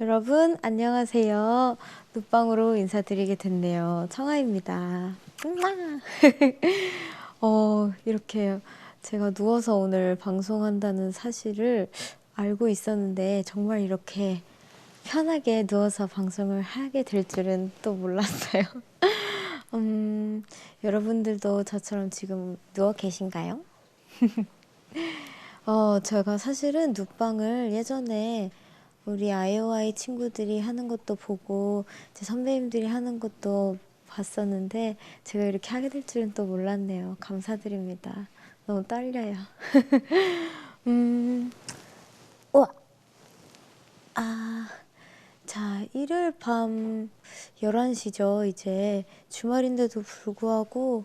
여러분 안녕하세요. 눕방으로 인사드리게 됐네요. 청아입니다. 이렇게 제가 누워서 오늘 방송한다는 사실을 알고 있었는데 정말 이렇게 편하게 누워서 방송을 하게 될 줄은 또 몰랐어요. 여러분들도 저처럼 지금 누워 계신가요? 제가 사실은 눕방을 예전에 우리 아이오아이 친구들이 하는 것도 보고 제 선배님들이 하는 것도 봤었는데 제가 이렇게 하게 될 줄은 또 몰랐네요. 감사드립니다. 너무 떨려요. 우와. 자, 일요일 밤 11시죠. 이제 주말인데도 불구하고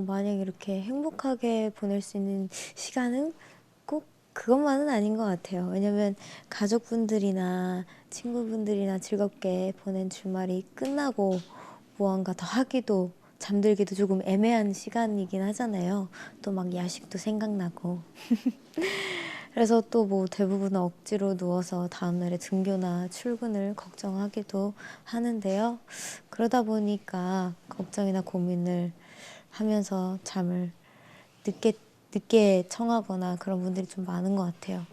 만약 이렇게 행복하게 보낼 수 있는 시간은 꼭 그것만은 아닌 것 같아요. 왜냐면 가족분들이나 친구분들이나 즐겁게 보낸 주말이 끝나고 무언가 더 하기도 잠들기도 조금 애매한 시간이긴 하잖아요. 또 막 야식도 생각나고. 그래서 또 뭐 대부분 억지로 누워서 다음날에 등교나 출근을 걱정하기도 하는데요. 그러다 보니까 걱정이나 고민을 하면서 잠을 늦게 청하거나 그런 분들이 좀 많은 것 같아요.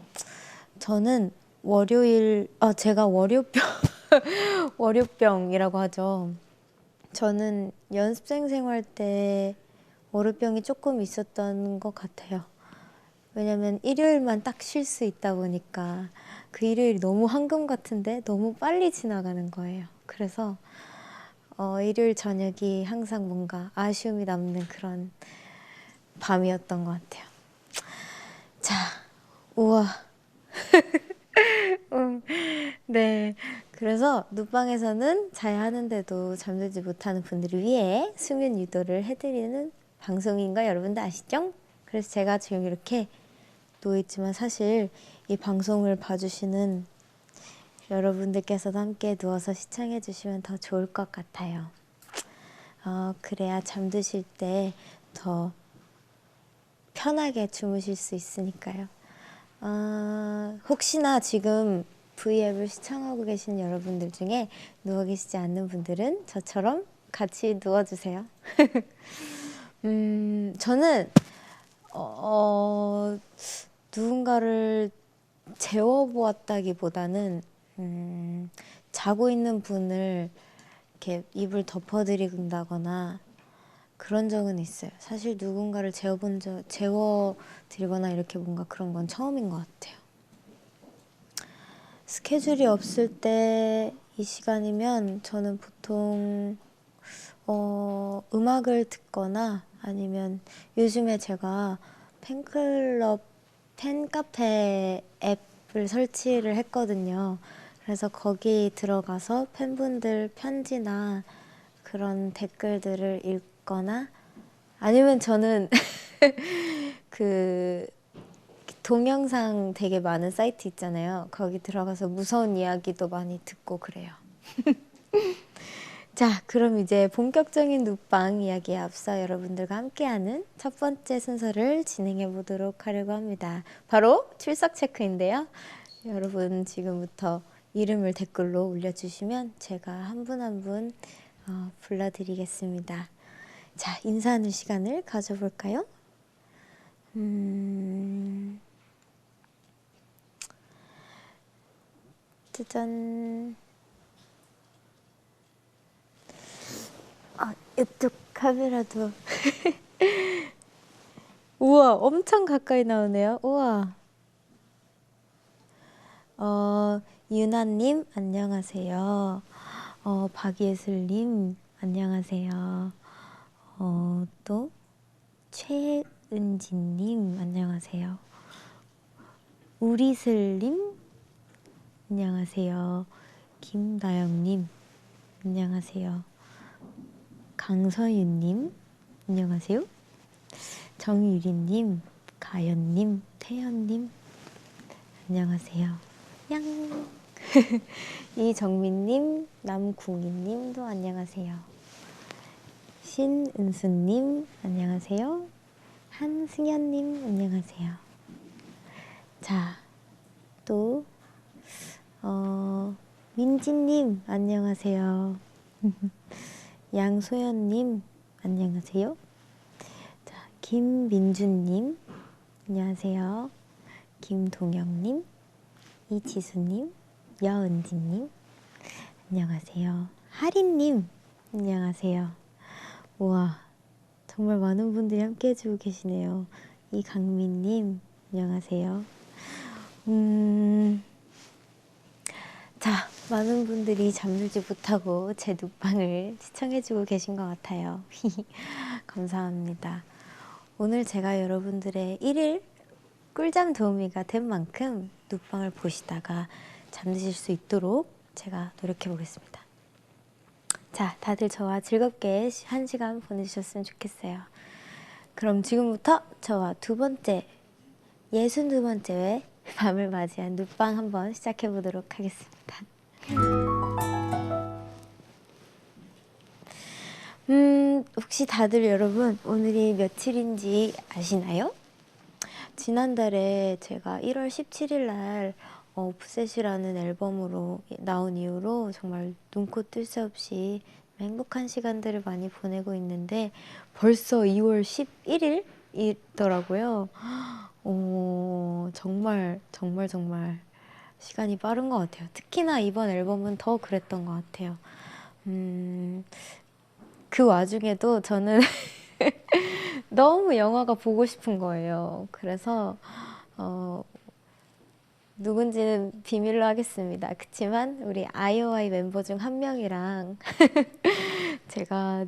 저는 제가 월요병이라고 하죠. 저는 연습생 생활 때 월요병이 조금 있었던 것 같아요. 왜냐면 일요일만 딱 쉴 수 있다 보니까 그 일요일이 너무 황금 같은데 너무 빨리 지나가는 거예요. 그래서 일요일 저녁이 항상 뭔가 아쉬움이 남는 그런 밤이었던 것 같아요. 자, 우와. 네. 그래서 눕방에서는 자야 하는데도 잠들지 못하는 분들을 위해 수면 유도를 해드리는 방송인 거 여러분들 아시죠? 그래서 제가 지금 이렇게 누워있지만 사실 이 방송을 봐주시는 여러분들께서도 함께 누워서 시청해 주시면 더 좋을 것 같아요. 그래야 잠드실 때 더 편하게 주무실 수 있으니까요. 혹시나 지금 V앱을 시청하고 계신 여러분들 중에 누워 계시지 않는 분들은 저처럼 같이 누워주세요. 저는 누군가를 재워보았다기보다는 자고 있는 분을 이렇게 입을 덮어드린다거나 그런 적은 있어요. 사실 누군가를 재워드리거나 이렇게 뭔가 그런 건 처음인 것 같아요. 스케줄이 없을 때 이 시간이면 저는 보통 음악을 듣거나 아니면 요즘에 제가 팬카페 앱을 설치를 했거든요. 그래서 거기 들어가서 팬분들 편지나 그런 댓글들을 읽거나 아니면 저는 그 동영상 되게 많은 사이트 있잖아요. 거기 들어가서 무서운 이야기도 많이 듣고 그래요. 자, 그럼 이제 본격적인 눕방 이야기에 앞서 여러분들과 함께하는 첫 번째 순서를 진행해 보도록 하려고 합니다. 바로 출석 체크인데요. 여러분 지금부터 이름을 댓글로 올려주시면 제가 한 분 한 분 불러드리겠습니다. 자, 인사하는 시간을 가져볼까요? 짜잔. 이쪽 카메라도. 우와, 엄청 가까이 나오네요. 우와. 유나님, 안녕하세요. 박예슬님, 안녕하세요. 또, 최은진님, 안녕하세요. 우리슬님, 안녕하세요. 김다영님, 안녕하세요. 강서윤님, 안녕하세요. 정유리님, 가연님, 태연님, 안녕하세요. 양. 이정민님, 남궁희님도 안녕하세요. 신은수님 안녕하세요. 한승현님 안녕하세요. 자, 또 민지님 안녕하세요. 양소연님 안녕하세요. 자, 김민주님 안녕하세요. 김동영님, 이지수님, 여은지님 안녕하세요. 하린님 안녕하세요. 우와, 정말 많은 분들이 함께 해주고 계시네요. 이강민님 안녕하세요. 자, 많은 분들이 잠들지 못하고 제 눕방을 시청해주고 계신 것 같아요. 감사합니다. 오늘 제가 여러분들의 1일 꿀잠 도우미가 된 만큼 눕방을 보시다가 잠드실 수 있도록 제가 노력해 보겠습니다. 자, 다들 저와 즐겁게 1시간 보내주셨으면 좋겠어요. 그럼 지금부터 저와 62번째 밤을 맞이한 눕방 한번 시작해 보도록 하겠습니다. 혹시 다들 여러분 오늘이 며칠인지 아시나요? 지난달에 제가 1월 17일 날 오프셋이라는 앨범으로 나온 이후로 정말 눈코 뜰 새 없이 행복한 시간들을 많이 보내고 있는데 벌써 2월 11일이더라고요. 정말 시간이 빠른 것 같아요. 특히나 이번 앨범은 더 그랬던 것 같아요. 그 와중에도 저는 너무 영화가 보고 싶은 거예요. 그래서 누군지는 비밀로 하겠습니다. 그치만 우리 아이오아이 멤버 중 한 명이랑 제가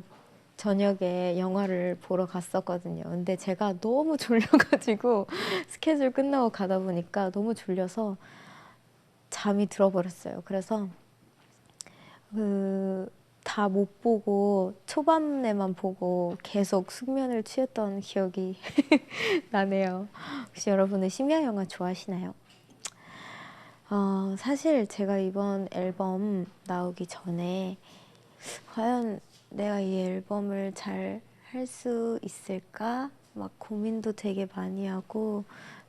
저녁에 영화를 보러 갔었거든요. 근데 제가 너무 졸려가지고 스케줄 끝나고 가다 보니까 너무 졸려서 잠이 들어버렸어요. 그래서 다 못 보고 초반에만 보고 계속 숙면을 취했던 기억이 나네요. 혹시 여러분은 심야 영화 좋아하시나요? 사실 제가 이번 앨범 나오기 전에 과연 내가 이 앨범을 잘 할 수 있을까? 막 고민도 되게 많이 하고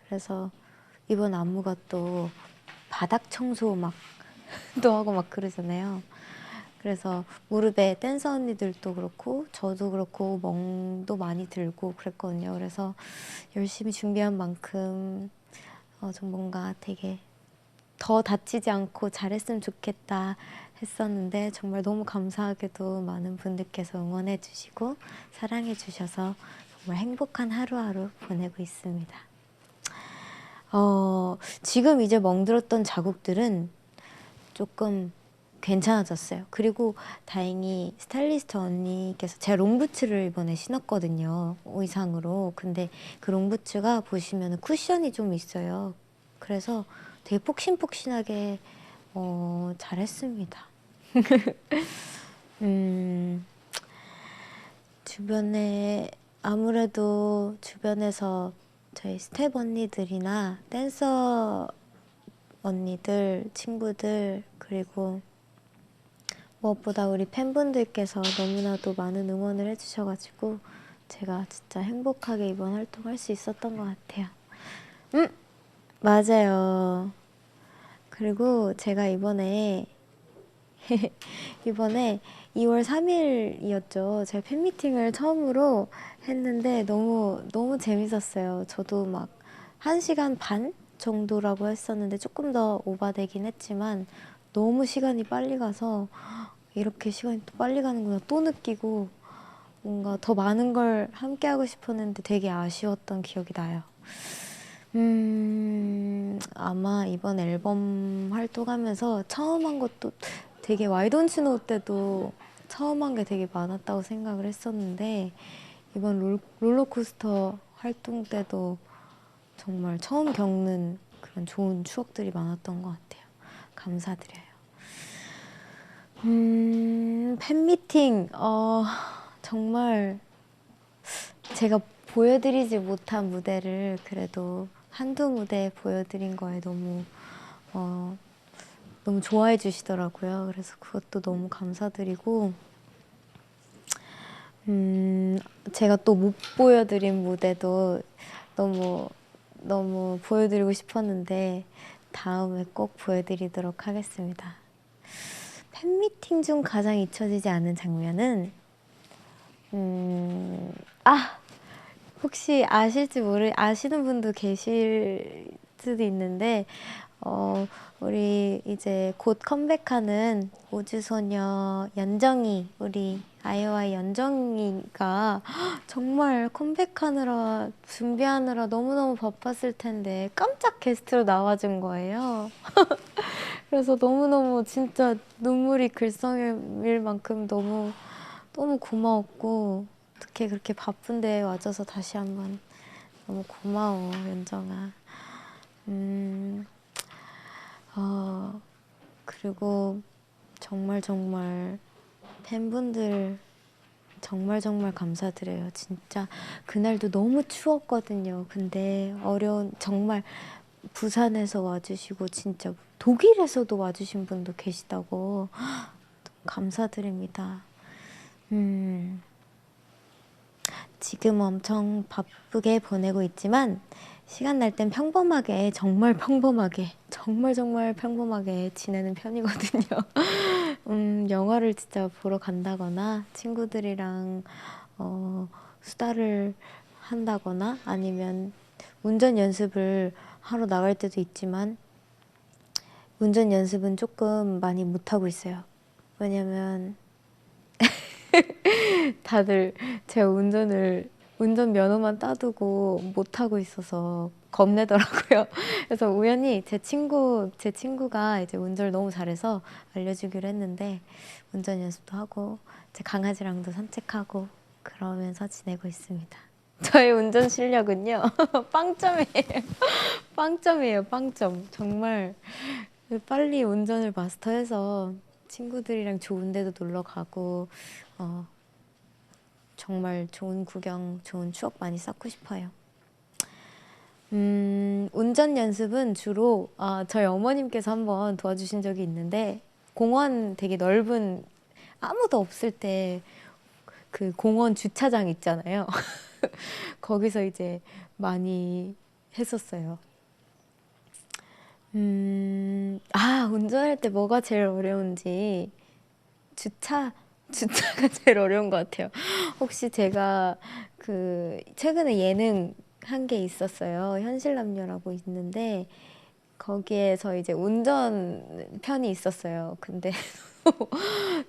그래서 이번 안무가 또 바닥 청소 막 또 하고 막 그러잖아요. 그래서 무릎에 댄서 언니들도 그렇고 저도 그렇고 멍도 많이 들고 그랬거든요. 그래서 열심히 준비한 만큼 좀 뭔가 되게 더 다치지 않고 잘했으면 좋겠다 했었는데 정말 너무 감사하게도 많은 분들께서 응원해 주시고 사랑해 주셔서 정말 행복한 하루하루 보내고 있습니다. 지금 이제 멍들었던 자국들은 조금 괜찮아졌어요. 그리고 다행히 스타일리스트 언니께서 제가 롱부츠를 이번에 신었거든요. 의상으로. 근데 그 롱부츠가 보시면 쿠션이 좀 있어요. 그래서 되게 폭신폭신하게 잘했습니다. 주변에 아무래도 주변에서 저희 스텝 언니들이나 댄서 언니들, 친구들 그리고 무엇보다 우리 팬분들께서 너무나도 많은 응원을 해주셔가지고 제가 진짜 행복하게 이번 활동할 수 있었던 것 같아요. 맞아요. 그리고 제가 이번에 2월 3일이었죠. 제가 팬미팅을 처음으로 했는데 너무 재밌었어요. 저도 막 1시간 반 정도라고 했었는데 조금 더 오바되긴 했지만 너무 시간이 빨리 가서 이렇게 시간이 또 빨리 가는구나 또 느끼고 뭔가 더 많은 걸 함께 하고 싶었는데 되게 아쉬웠던 기억이 나요. 아마 이번 앨범 활동하면서 처음 한 것도 되게 Why Don't You Know 때도 처음 한 게 되게 많았다고 생각을 했었는데 이번 롤러코스터 활동 때도 정말 처음 겪는 그런 좋은 추억들이 많았던 것 같아요. 감사드려요. 팬미팅, 정말 제가 보여드리지 못한 무대를 그래도 한두 무대 보여드린 거에 너무 너무 좋아해 주시더라고요. 그래서 그것도 너무 감사드리고 제가 또 못 보여드린 무대도 너무 보여드리고 싶었는데 다음에 꼭 보여드리도록 하겠습니다. 팬미팅 중 가장 잊혀지지 않은 장면은 혹시 아시는 분도 계실 수도 있는데 우리 이제 곧 컴백하는 우주소녀 연정이, 우리 아이오아이 연정이가 정말 컴백하느라 준비하느라 너무너무 바빴을 텐데 깜짝 게스트로 나와준 거예요. 그래서 너무너무 진짜 눈물이 글썽일 만큼 너무 고마웠고, 어떻게 그렇게 바쁜데 와줘서 다시 한번 너무 고마워, 연정아. 그리고 정말 팬분들 정말 감사드려요. 진짜 그날도 너무 추웠거든요. 근데 정말 부산에서 와주시고 진짜 독일에서도 와주신 분도 계시다고. 감사드립니다. 지금 엄청 바쁘게 보내고 있지만 시간 날 땐 평범하게, 정말 평범하게 지내는 편이거든요. 영화를 진짜 보러 간다거나 친구들이랑 수다를 한다거나 아니면 운전 연습을 하러 나갈 때도 있지만 운전 연습은 조금 많이 못하고 있어요. 왜냐면 다들 제가 운전 면허만 따두고 못하고 있어서 겁내더라고요. 그래서 우연히 제 친구가 이제 운전을 너무 잘해서 알려주기로 했는데 운전 연습도 하고 제 강아지랑도 산책하고 그러면서 지내고 있습니다. 저의 운전 실력은요, 빵점이에요. 빵점. 정말 빨리 운전을 마스터해서 친구들이랑 좋은 데도 놀러 가고 정말 좋은 구경, 좋은 추억 많이 쌓고 싶어요. 운전 연습은 주로 저희 어머님께서 한번 도와주신 적이 있는데 공원 되게 넓은 아무도 없을 때 그 공원 주차장 있잖아요. 거기서 이제 많이 했었어요. 운전할 때 뭐가 제일 어려운지 주차가 제일 어려운 것 같아요. 혹시 제가 최근에 예능 한 게 있었어요. 현실남녀라고 있는데 거기에서 이제 운전 편이 있었어요. 근데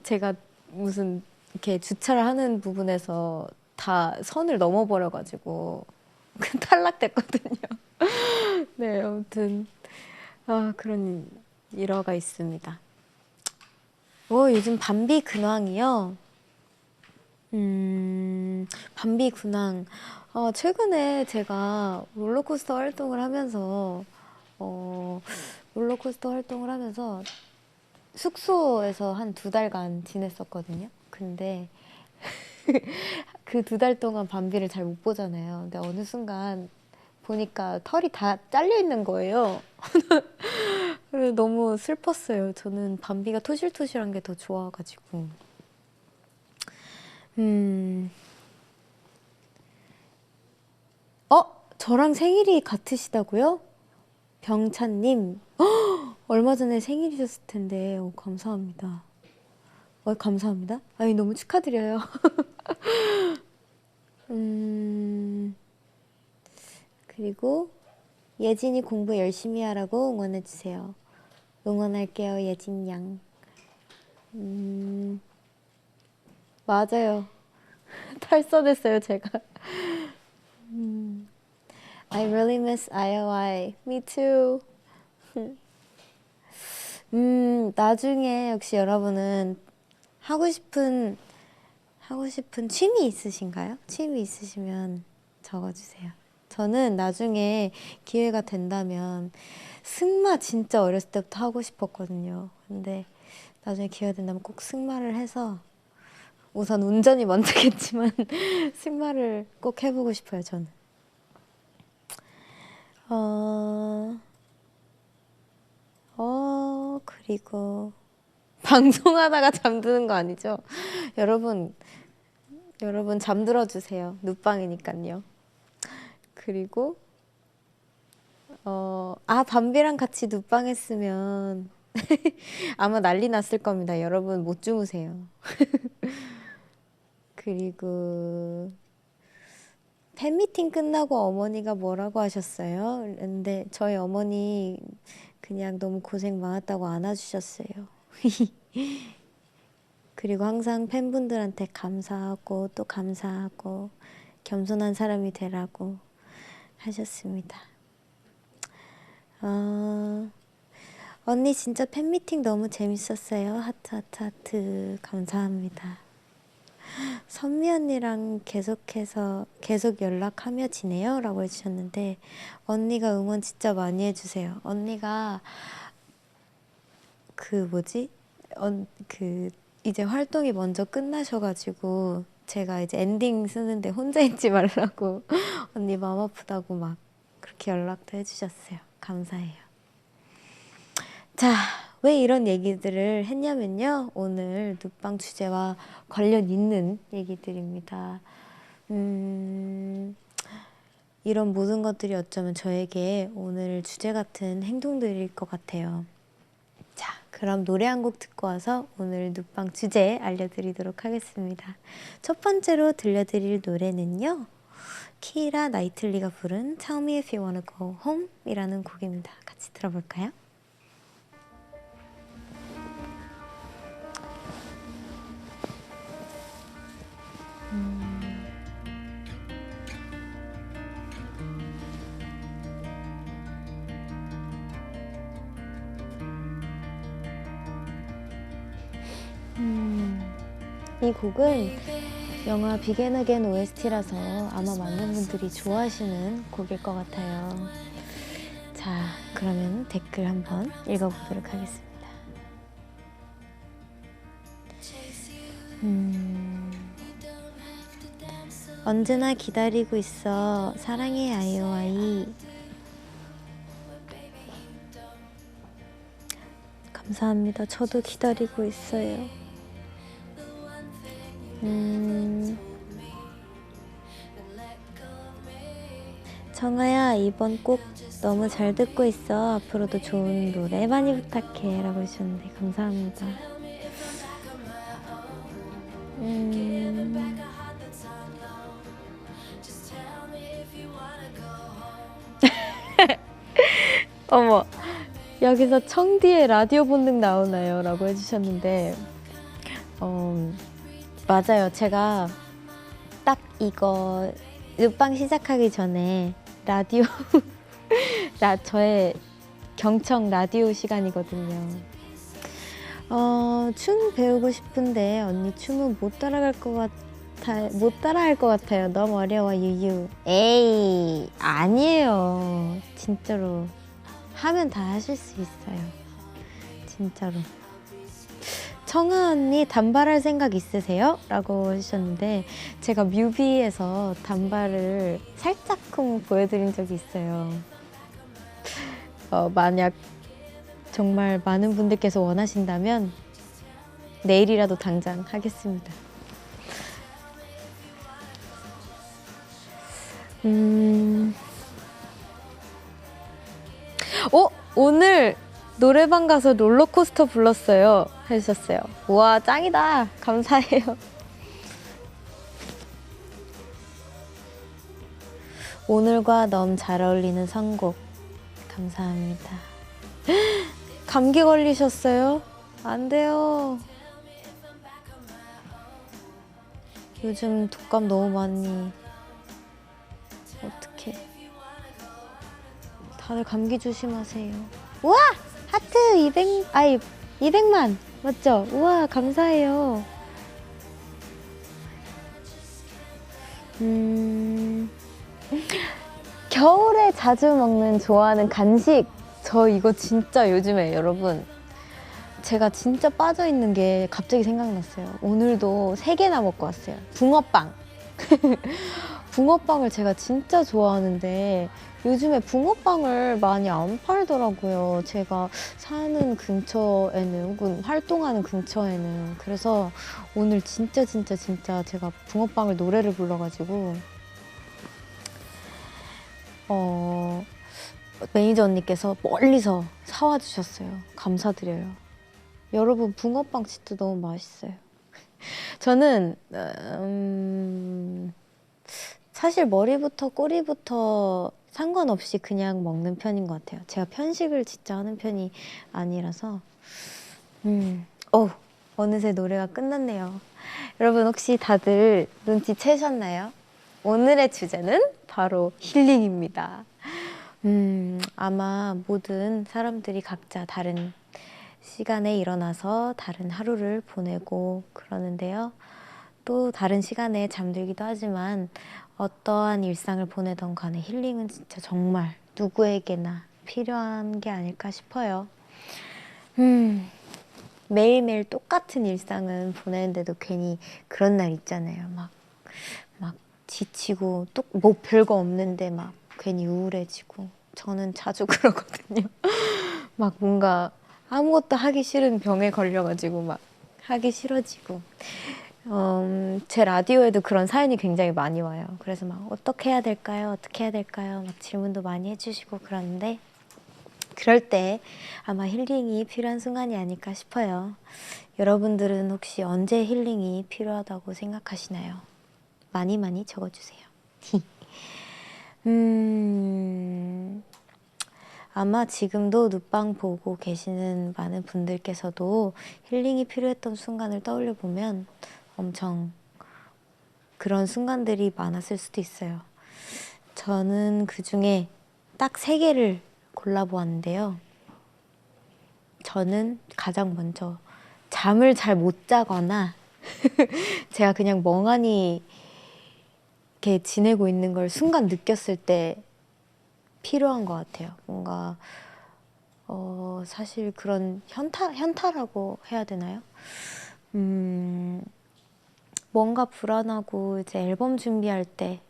제가 무슨 이렇게 주차를 하는 부분에서 다 선을 넘어버려가지고 탈락됐거든요. 네, 아무튼 그런 일화가 있습니다. 요즘 밤비 근황이요. 밤비 근황. 최근에 제가 롤러코스터 활동을 하면서 숙소에서 한 2달간 지냈었거든요. 근데 그 2달 동안 밤비를 잘 못 보잖아요. 근데 어느 순간 보니까 털이 다 잘려 있는 거예요. 그래서 너무 슬펐어요. 저는 밤비가 토실토실한 게 더 좋아가지고. 저랑 생일이 같으시다고요? 병찬님. 얼마 전에 생일이셨을 텐데, 감사합니다. 감사합니다. 아니, 너무 축하드려요. 그리고 예진이 공부 열심히 하라고 응원해주세요. 응원할게요, 예진 양. 맞아요. 탈선했어요, 제가. I really miss IOI. Me too. 나중에 혹시 여러분은 하고 싶은 취미 있으신가요? 취미 있으시면 적어주세요. 저는 나중에 기회가 된다면 승마 진짜 어렸을 때부터 하고 싶었거든요. 근데 나중에 기회가 된다면 꼭 승마를 해서 우선 운전이 먼저겠지만 승마를 꼭 해보고 싶어요, 저는. 그리고 그리고 방송하다가 잠드는 거 아니죠? 여러분 잠들어 주세요. 눕방이니까요. 그리고 밤비랑 같이 눕방했으면 아마 난리 났을 겁니다. 여러분 못 주무세요. 그리고 팬미팅 끝나고 어머니가 뭐라고 하셨어요? 근데 저희 어머니 그냥 너무 고생 많았다고 안아주셨어요. 그리고 항상 팬분들한테 감사하고 또 감사하고 겸손한 사람이 되라고 하셨습니다. 언니 진짜 팬미팅 너무 재밌었어요. 하트 하트 하트 감사합니다. 선미 언니랑 계속 연락하며 지내요? 라고 해주셨는데 언니가 응원 진짜 많이 해주세요. 언니가 이제 활동이 먼저 끝나셔가지고 제가 이제 엔딩 쓰는데 혼자 있지 말라고 언니 마음 아프다고 막 그렇게 연락도 해주셨어요. 감사해요. 자, 왜 이런 얘기들을 했냐면요. 오늘 눕방 주제와 관련 있는 얘기들입니다. 이런 모든 것들이 어쩌면 저에게 오늘 주제 같은 행동들일 것 같아요. 자, 그럼 노래 한 곡 듣고 와서 오늘 눕방 주제 알려드리도록 하겠습니다. 첫 번째로 들려드릴 노래는요. 키라 나이틀리가 부른 Tell Me If You Wanna Go Home 이라는 곡입니다. 같이 들어볼까요? 이 곡은 영화 비겐 어게인 OST라서 아마 많은 분들이 좋아하시는 곡일 것 같아요. 자, 그러면 댓글 한번 읽어보도록 하겠습니다. 언제나 기다리고 있어. 사랑해 아이오아이. 감사합니다. 저도 기다리고 있어요. 정아야, 이번 곡 너무 잘 듣고 있어. 앞으로도 좋은 노래 많이 부탁해 라고 해주셨는데 감사합니다. 어머, 여기서 청디의 라디오 본능 나오나요? 라고 해주셨는데 맞아요. 제가 딱 이거 눕방 시작하기 전에 라디오 저의 경청 라디오 시간이거든요. 춤 배우고 싶은데 언니 춤은 못 따라할 것 같아요. 너무 어려워 유유. 에이, 아니에요. 진짜로 하면 다 하실 수 있어요. 진짜로. 청아 언니 단발할 생각 있으세요? 라고 해주셨는데 제가 뮤비에서 단발을 살짝쿵 보여드린 적이 있어요. 만약 정말 많은 분들께서 원하신다면 내일이라도 당장 하겠습니다. 오늘 노래방 가서 롤러코스터 불렀어요 해주셨어요. 우와, 짱이다. 감사해요. 오늘과 너무 잘 어울리는 선곡 감사합니다. 감기 걸리셨어요? 안 돼요. 요즘 독감 너무 많이. 어떡해. 다들 감기 조심하세요. 우와! 하트 200만! 맞죠? 우와, 감사해요. 겨울에 자주 먹는 좋아하는 간식. 저 이거 진짜 요즘에 여러분 제가 진짜 빠져있는 게 갑자기 생각났어요. 오늘도 3개나 먹고 왔어요. 붕어빵. 붕어빵을 제가 진짜 좋아하는데 요즘에 붕어빵을 많이 안 팔더라고요. 제가 사는 근처에는, 혹은 활동하는 근처에는. 그래서 오늘 진짜 제가 붕어빵을 노래를 불러가지고 매니저 언니께서 멀리서 사와 주셨어요. 감사드려요. 여러분, 붕어빵 진짜 너무 맛있어요. 저는 사실 머리부터 꼬리부터 상관없이 그냥 먹는 편인 것 같아요. 제가 편식을 진짜 하는 편이 아니라서. 어느새 노래가 끝났네요. 여러분, 혹시 다들 눈치채셨나요? 오늘의 주제는 바로 힐링입니다. 아마 모든 사람들이 각자 다른 시간에 일어나서 다른 하루를 보내고 그러는데요. 또 다른 시간에 잠들기도 하지만 어떠한 일상을 보내던 간에 힐링은 진짜 정말 누구에게나 필요한 게 아닐까 싶어요. 매일매일 똑같은 일상은 보내는데도 괜히 그런 날 있잖아요. 막 지치고 또 뭐 별거 없는데 막 괜히 우울해지고. 저는 자주 그러거든요. 막 뭔가 아무것도 하기 싫은 병에 걸려가지고 막 하기 싫어지고. 제 라디오에도 그런 사연이 굉장히 많이 와요. 그래서 막 어떻게 해야 될까요? 어떻게 해야 될까요? 막 질문도 많이 해주시고 그러는데 그럴 때 아마 힐링이 필요한 순간이 아닐까 싶어요. 여러분들은 혹시 언제 힐링이 필요하다고 생각하시나요? 많이 적어주세요. 아마 지금도 눕방 보고 계시는 많은 분들께서도 힐링이 필요했던 순간을 떠올려 보면 엄청 그런 순간들이 많았을 수도 있어요. 저는 그 중에 딱 3개를 골라보았는데요. 저는 가장 먼저 잠을 잘 못 자거나 제가 그냥 멍하니 이렇게 지내고 있는 걸 순간 느꼈을 때 필요한 것 같아요. 뭔가 사실 그런 현타라고 해야 되나요? 뭔가 불안하고 이제 앨범 준비할 때,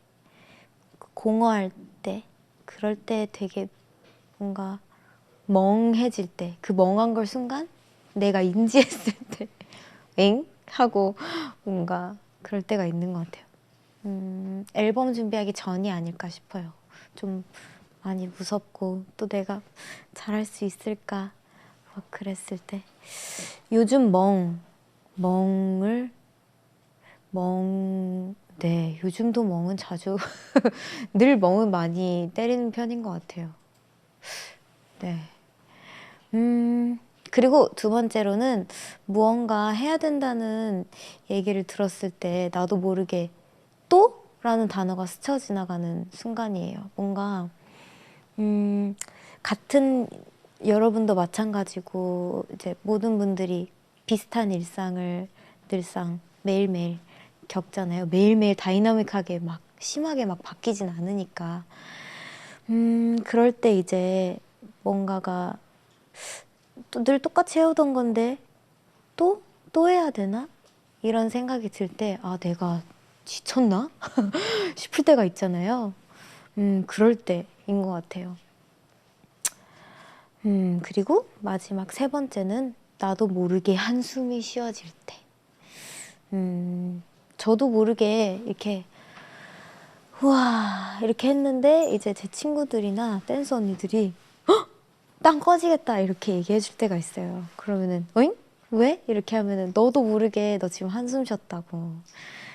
공허할 때, 그럴 때 되게 뭔가 멍해질 때, 그 멍한 걸 순간 내가 인지했을 때 엥? 하고 뭔가 그럴 때가 있는 것 같아요. 앨범 준비하기 전이 아닐까 싶어요. 좀 많이 무섭고 또 내가 잘할 수 있을까 막 그랬을 때. 요즘 네, 요즘도 멍은 자주 늘 멍은 많이 때리는 편인 것 같아요. 네. 그리고 2번째로는 무언가 해야 된다는 얘기를 들었을 때 나도 모르게 또? 라는 단어가 스쳐 지나가는 순간이에요. 뭔가 같은 여러분도 마찬가지고 이제 모든 분들이 비슷한 일상을 늘상 매일매일 겪잖아요. 매일매일 다이나믹하게 막 심하게 막 바뀌진 않으니까. 그럴 때 이제 뭔가가 또 늘 똑같이 해오던 건데 또 해야 되나? 이런 생각이 들 때 아, 내가 지쳤나? 싶을 때가 있잖아요. 그럴 때인 것 같아요. 그리고 마지막 3번째는 나도 모르게 한숨이 쉬어질 때. 저도 모르게 이렇게 우와 이렇게 했는데 이제 제 친구들이나 댄스 언니들이 헉! 땅 꺼지겠다 이렇게 얘기해 줄 때가 있어요. 그러면은 어잉? 왜? 이렇게 하면은 너도 모르게 너 지금 한숨 쉬었다고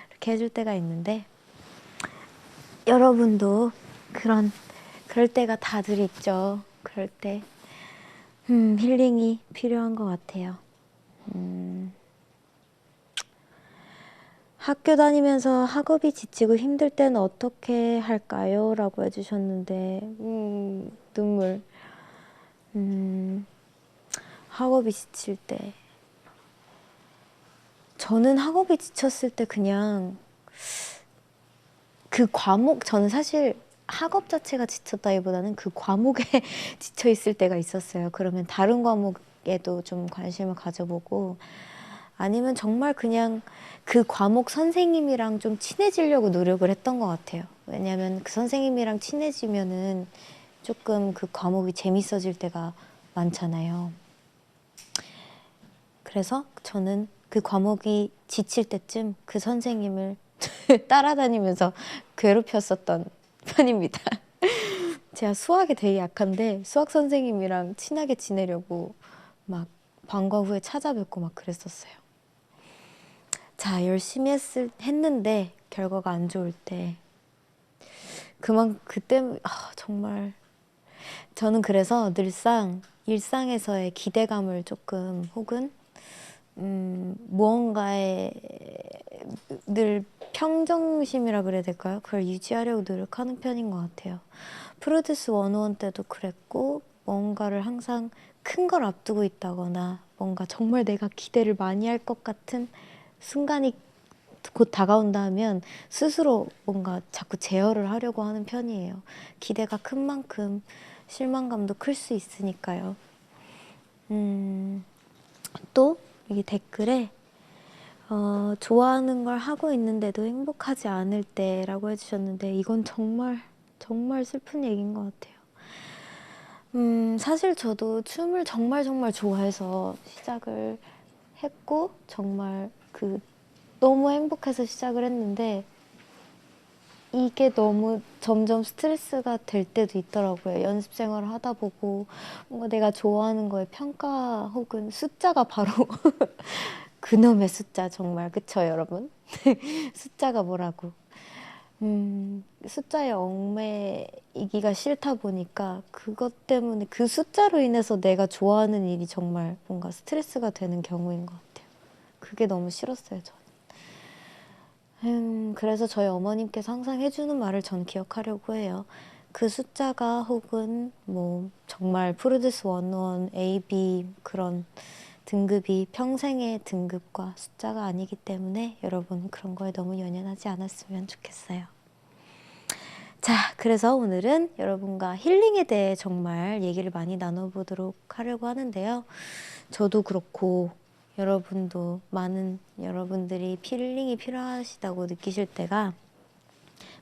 이렇게 해줄 때가 있는데 여러분도 그럴 때가 다들 있죠. 그럴 때 힐링이 필요한 것 같아요. 학교 다니면서 학업이 지치고 힘들 때는 어떻게 할까요? 라고 해주셨는데 눈물. 학업이 지칠 때 저는 학업이 지쳤을 때 그냥 그 과목, 저는 사실 학업 자체가 지쳤다기보다는 그 과목에 지쳐 있을 때가 있었어요. 그러면 다른 과목에도 좀 관심을 가져보고 아니면 정말 그냥 그 과목 선생님이랑 좀 친해지려고 노력을 했던 것 같아요. 왜냐면 그 선생님이랑 친해지면은 조금 그 과목이 재밌어질 때가 많잖아요. 그래서 저는 그 과목이 지칠 때쯤 그 선생님을 따라다니면서 괴롭혔었던 편입니다. 제가 수학에 되게 약한데 수학 선생님이랑 친하게 지내려고 막 방과 후에 찾아뵙고 막 그랬었어요. 자, 열심히 했는데 결과가 안 좋을 때 그때 정말 저는 그래서 늘상 일상에서의 기대감을 조금 혹은 무언가에 늘 평정심이라 그래야 될까요? 그걸 유지하려고 노력하는 편인 것 같아요. 프로듀스 101 때도 그랬고 뭔가를 항상 큰 걸 앞두고 있다거나 뭔가 정말 내가 기대를 많이 할 것 같은 순간이 곧 다가온다 하면 스스로 뭔가 자꾸 제어를 하려고 하는 편이에요. 기대가 큰 만큼 실망감도 클 수 있으니까요. 또 여기 댓글에 좋아하는 걸 하고 있는데도 행복하지 않을 때라고 해주셨는데 이건 정말 정말 슬픈 얘기인 것 같아요. 사실 저도 춤을 정말 정말 좋아해서 시작을 했고 정말 너무 행복해서 시작을 했는데 이게 너무 점점 스트레스가 될 때도 있더라고요. 연습 생활을 하다 보고 뭔가 내가 좋아하는 거에 평가 혹은 숫자가 바로 그놈의 숫자 정말 그쵸 여러분? 숫자가 뭐라고 숫자에 얽매이기가 싫다 보니까 그것 때문에 그 숫자로 인해서 내가 좋아하는 일이 정말 뭔가 스트레스가 되는 경우인 것 같아요. 그게 너무 싫었어요 저는. 그래서 저희 어머님께서 항상 해주는 말을 전 기억하려고 해요. 그 숫자가 혹은 뭐 정말 프로듀스 101, A, B 그런 등급이 평생의 등급과 숫자가 아니기 때문에 여러분 그런 거에 너무 연연하지 않았으면 좋겠어요. 자, 그래서 오늘은 여러분과 힐링에 대해 정말 얘기를 많이 나눠보도록 하려고 하는데요. 저도 그렇고 여러분도 많은 여러분들이 힐링이 필요하시다고 느끼실 때가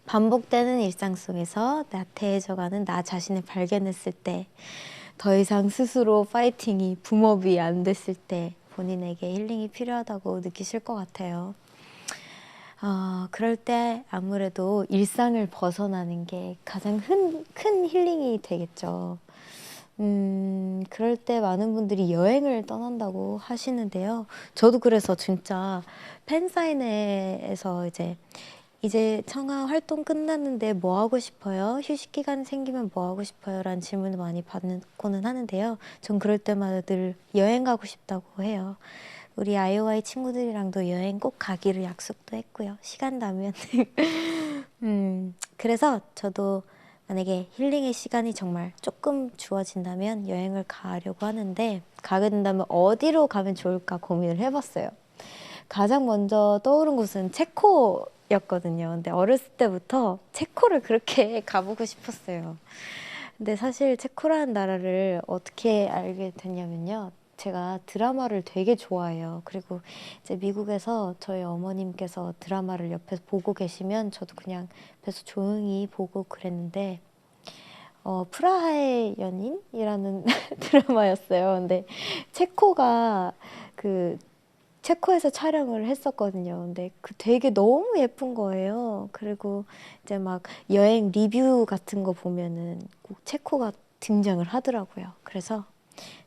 반복되는 일상 속에서 나태해져가는 나 자신을 발견했을 때 더 이상 스스로 파이팅이 붐업이 안 됐을 때 본인에게 힐링이 필요하다고 느끼실 것 같아요. 그럴 때 아무래도 일상을 벗어나는 게 가장 큰 힐링이 되겠죠. 그럴 때 많은 분들이 여행을 떠난다고 하시는데요. 저도 그래서 진짜 팬사인회에서 이제 청아 활동 끝났는데 뭐 하고 싶어요? 휴식 기간 생기면 뭐 하고 싶어요? 라는 질문을 많이 받고는 하는데요. 전 그럴 때마다 늘 여행 가고 싶다고 해요. 우리 아이오아이 친구들이랑도 여행 꼭 가기로 약속도 했고요. 시간 나면. 그래서 저도 만약에 힐링의 시간이 정말 조금 주어진다면 여행을 가려고 하는데 가게 된다면 어디로 가면 좋을까 고민을 해봤어요. 가장 먼저 떠오른 곳은 체코였거든요. 근데 어렸을 때부터 체코를 그렇게 가보고 싶었어요. 근데 사실 체코라는 나라를 어떻게 알게 됐냐면요. 제가 드라마를 되게 좋아해요. 그리고 이제 미국에서 저희 어머님께서 드라마를 옆에서 보고 계시면 저도 그냥 옆에서 조용히 보고 그랬는데 프라하의 연인이라는 드라마였어요. 근데 체코가 체코에서 촬영을 했었거든요. 근데 되게 너무 예쁜 거예요. 그리고 이제 막 여행 리뷰 같은 거 보면은 꼭 체코가 등장을 하더라고요. 그래서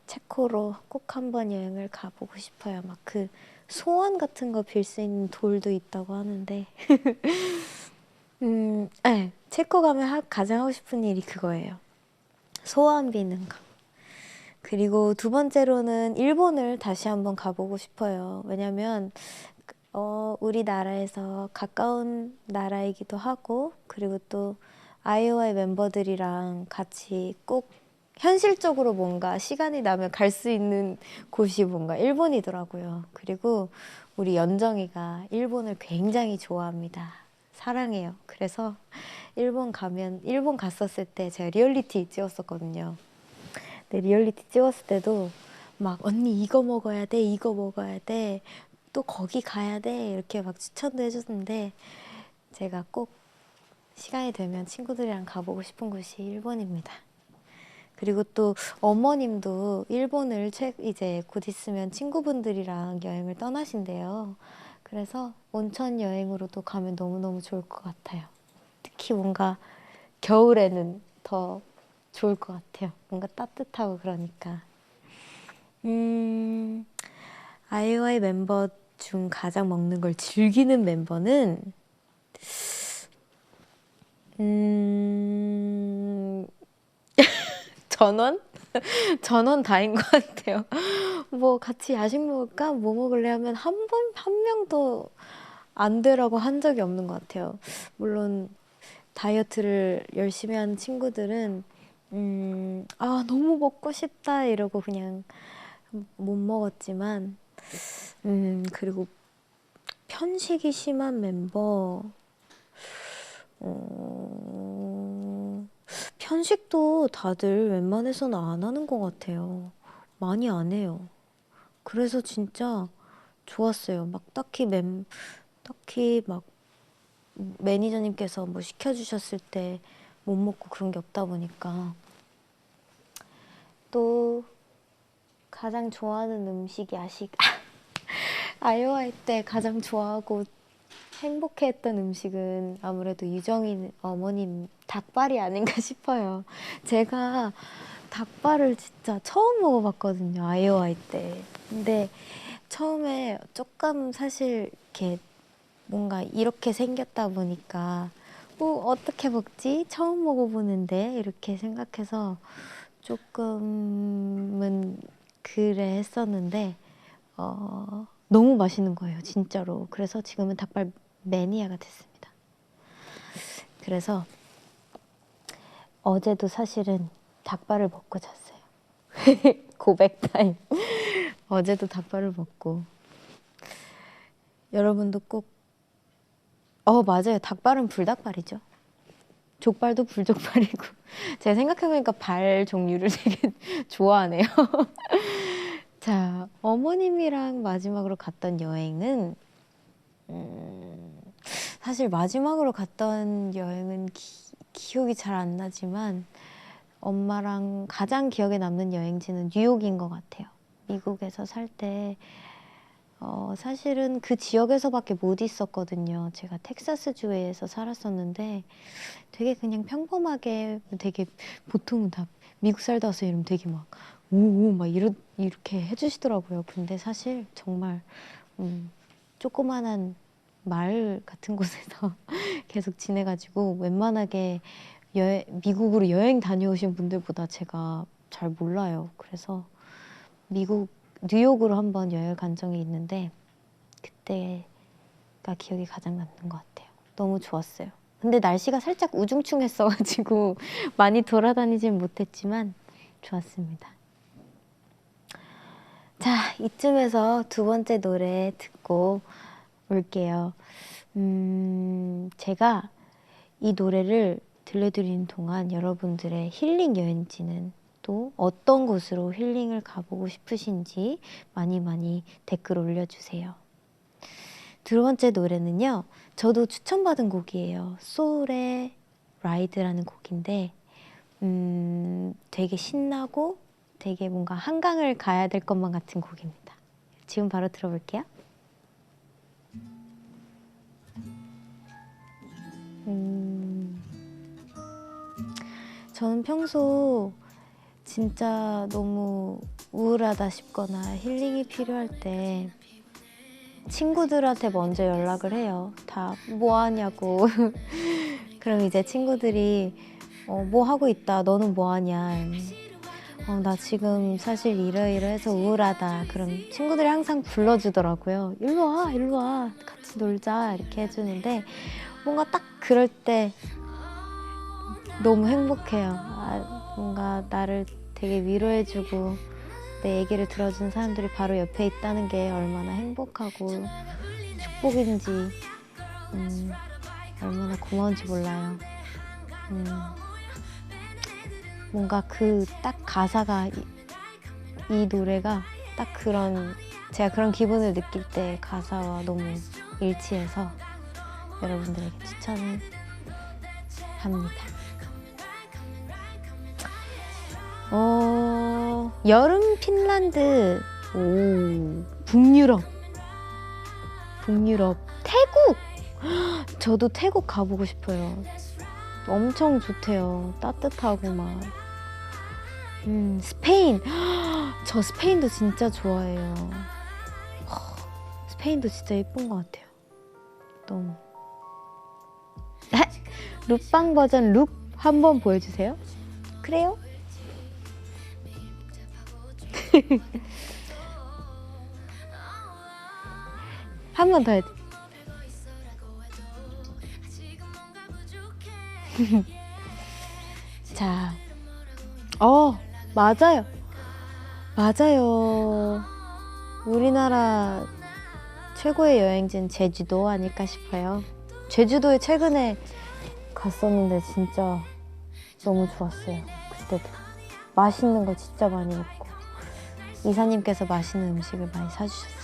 체코로 꼭 한번 여행을 가보고 싶어요. 막 소원 같은 거 빌 수 있는 돌도 있다고 하는데. 네. 체코 가면 가장 하고 싶은 일이 그거예요. 소원 비는 거. 그리고 두 번째로는 일본을 다시 한번 가보고 싶어요. 왜냐면 우리나라에서 가까운 나라이기도 하고 그리고 또 아이오아이 멤버들이랑 같이 꼭 현실적으로 뭔가 시간이 나면 갈 수 있는 곳이 뭔가 일본이더라고요. 그리고 우리 연정이가 일본을 굉장히 좋아합니다. 사랑해요. 그래서 일본 갔었을 때 제가 리얼리티 찍었었거든요. 근데 리얼리티 찍었을 때도 막 언니 이거 먹어야 돼, 이거 먹어야 돼, 또 거기 가야 돼 이렇게 막 추천도 해줬는데 제가 꼭 시간이 되면 친구들이랑 가보고 싶은 곳이 일본입니다. 그리고 또 어머님도 일본을 이제 곧 있으면 친구분들이랑 여행을 떠나신대요. 그래서 온천 여행으로도 가면 너무너무 좋을 것 같아요. 특히 뭔가 겨울에는 더 좋을 것 같아요. 뭔가 따뜻하고 그러니까. 아이오아이 멤버 중 가장 먹는 걸 즐기는 멤버는 전원? 전원 다인 것 같아요. 뭐 같이 야식 먹을까? 뭐 먹을래? 하면 한 명도 안 되라고 한 적이 없는 것 같아요. 물론 다이어트를 열심히 하는 친구들은 너무 먹고 싶다 이러고 그냥 못 먹었지만 그리고 편식이 심한 멤버 편식도 다들 웬만해서는 안 하는 것 같아요. 많이 안 해요. 그래서 진짜 좋았어요. 막 딱히 막 매니저님께서 뭐 시켜주셨을 때 못 먹고 그런 게 없다 보니까. 또 가장 좋아하는 음식이 아이오아이 때 가장 좋아하고 행복해했던 음식은 아무래도 유정인 어머님 닭발이 아닌가 싶어요. 제가 닭발을 진짜 처음 먹어봤거든요, 아이오아이 때. 근데 처음에 조금 사실 이렇게 뭔가 이렇게 생겼다 보니까 어떻게 먹지? 처음 먹어보는데 이렇게 생각해서 조금은 그래 했었는데 너무 맛있는 거예요, 진짜로. 그래서 지금은 닭발 매니아가 됐습니다. 그래서 어제도 사실은 닭발을 먹고 잤어요. 고백 타임. 어제도 닭발을 먹고. 여러분도 꼭 맞아요. 닭발은 불닭발이죠. 족발도 불족발이고. 제가 생각해보니까 발 종류를 되게 좋아하네요. 자, 어머님이랑 마지막으로 갔던 여행은 사실 마지막으로 갔던 여행은 기억이 잘 안 나지만 엄마랑 가장 기억에 남는 여행지는 뉴욕인 것 같아요. 미국에서 살 때 사실은 그 지역에서밖에 못 있었거든요. 제가 텍사스주에서 살았었는데 되게 그냥 평범하게 되게 보통은 다 미국 살다 와서 이러면 되게 막 이렇게 해주시더라고요. 근데 사실 정말 조그만한 마을 같은 곳에서 계속 지내가지고 웬만하게 미국으로 여행 다녀오신 분들보다 제가 잘 몰라요. 그래서 뉴욕으로 한번 여행 간 적이 있는데 그때가 기억이 가장 남는 것 같아요. 너무 좋았어요. 근데 날씨가 살짝 우중충했어가지고 많이 돌아다니진 못했지만 좋았습니다. 자, 이쯤에서 두 번째 노래 듣고 올게요. 제가 이 노래를 들려드리는 동안 여러분들의 힐링 여행지는 또 어떤 곳으로 힐링을 가보고 싶으신지 많이 댓글 올려주세요. 두 번째 노래는요, 저도 추천받은 곡이에요. 소울의 라이드라는 곡인데 되게 신나고 되게 뭔가 한강을 가야 될 것만 같은 곡입니다. 지금 바로 들어볼게요. 저는 평소 진짜 너무 우울하다 싶거나 힐링이 필요할 때 친구들한테 먼저 연락을 해요. 다 뭐 하냐고. 그럼 이제 친구들이 뭐 하고 있다. 너는 뭐 하냐. 나 지금 사실 이러이러해서 우울하다. 그럼 친구들이 항상 불러주더라고요. 일로 와, 일로 와. 같이 놀자. 이렇게 해주는데 뭔가 딱 그럴 때 너무 행복해요. 뭔가 나를 되게 위로해주고 내 얘기를 들어준 사람들이 바로 옆에 있다는 게 얼마나 행복하고 축복인지 얼마나 고마운지 몰라요. 뭔가 그 딱 가사가 이 노래가 딱 제가 그런 기분을 느낄 때 가사와 너무 일치해서 여러분들에게 추천을 합니다. 여름 핀란드, 북유럽, 태국! 저도 태국 가보고 싶어요. 엄청 좋대요. 따뜻하고 막. 스페인! 저 스페인도 진짜 좋아해요. 스페인도 진짜 예쁜 것 같아요. 너무. 룩방 버전 룩 한번 보여주세요. 그래요? 한 번 더 해야 돼. 자, 맞아요. 우리나라 최고의 여행지는 제주도 아닐까 싶어요. 제주도에 최근에 갔었는데 진짜 너무 좋았어요. 그때도 맛있는 거 진짜 많이 먹고 이사님께서 맛있는 음식을 많이 사주셨어요.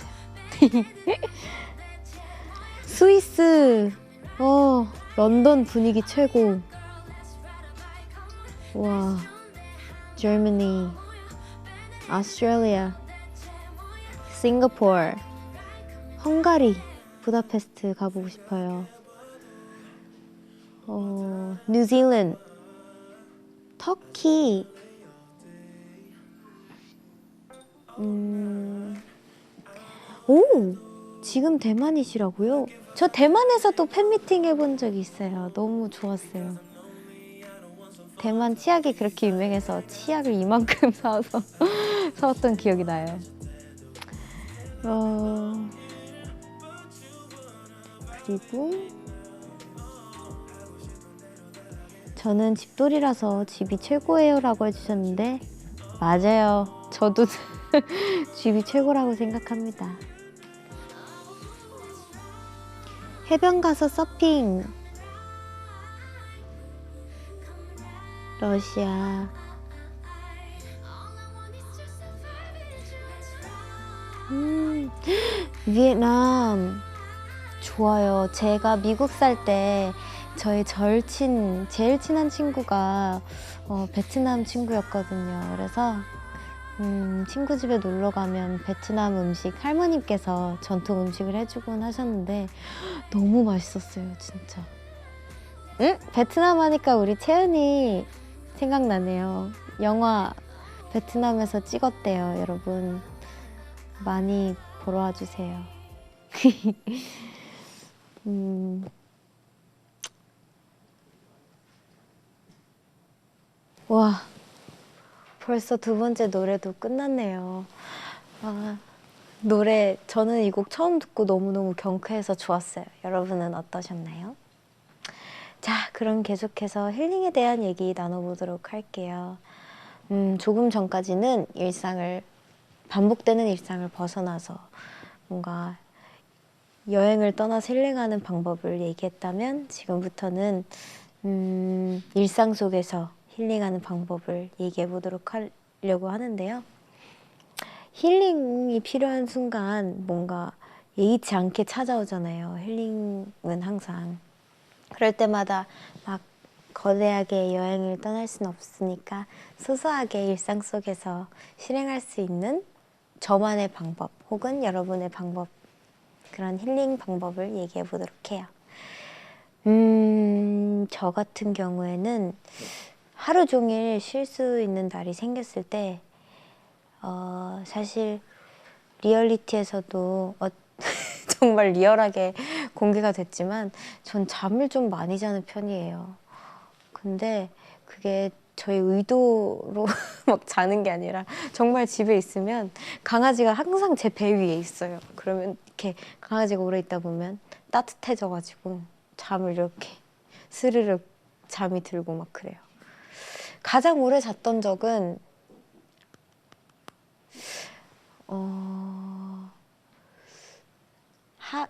스위스, 런던 분위기 최고. 와, Germany, Australia, 싱가포르, 헝가리, 부다페스트 가보고 싶어요. 뉴질랜드, 터키, 지금 대만이시라고요? 저 대만에서도 팬미팅 해본 적이 있어요. 너무 좋았어요. 대만 치약이 그렇게 유명해서 치약을 이만큼 사와서 사왔던 기억이 나요. 그리고 저는 집돌이라서 집이 최고예요 라고 해주셨는데 맞아요. 저도 집이 최고라고 생각합니다. 해변 가서 서핑. 러시아. 비엔남. 좋아요. 제가 미국 살 때 저희 제일 친한 친구가 베트남 친구였거든요. 그래서 친구 집에 놀러 가면 베트남 음식 할머님께서 전통 음식을 해주곤 하셨는데 너무 맛있었어요, 진짜. 베트남 하니까 우리 채은이 생각나네요. 영화 베트남에서 찍었대요, 여러분. 많이 보러 와주세요. 와, 벌써 두 번째 노래도 끝났네요. 노래 저는 이 곡 처음 듣고 너무너무 경쾌해서 좋았어요. 여러분은 어떠셨나요? 자, 그럼 계속해서 힐링에 대한 얘기 나눠보도록 할게요. 조금 전까지는 반복되는 일상을 벗어나서 뭔가 여행을 떠나서 힐링하는 방법을 얘기했다면 지금부터는 일상 속에서 힐링하는 방법을 얘기해 보도록 하려고 하는데요. 힐링이 필요한 순간 뭔가 예의치 않게 찾아오잖아요. 힐링은 항상. 그럴 때마다 막 거대하게 여행을 떠날 수는 없으니까 소소하게 일상 속에서 실행할 수 있는 저만의 방법 혹은 여러분의 방법, 그런 힐링 방법을 얘기해 보도록 해요. 저 같은 경우에는 하루 종일 쉴 수 있는 날이 생겼을 때 사실 리얼리티에서도 정말 리얼하게 공개가 됐지만 전 잠을 좀 많이 자는 편이에요. 근데 그게 저의 의도로 막 자는 게 아니라 정말 집에 있으면 강아지가 항상 제 배 위에 있어요. 그러면 이렇게 강아지가 오래 있다 보면 따뜻해져가지고 잠을 이렇게 스르륵 잠이 들고 막 그래요. 가장 오래 잤던 적은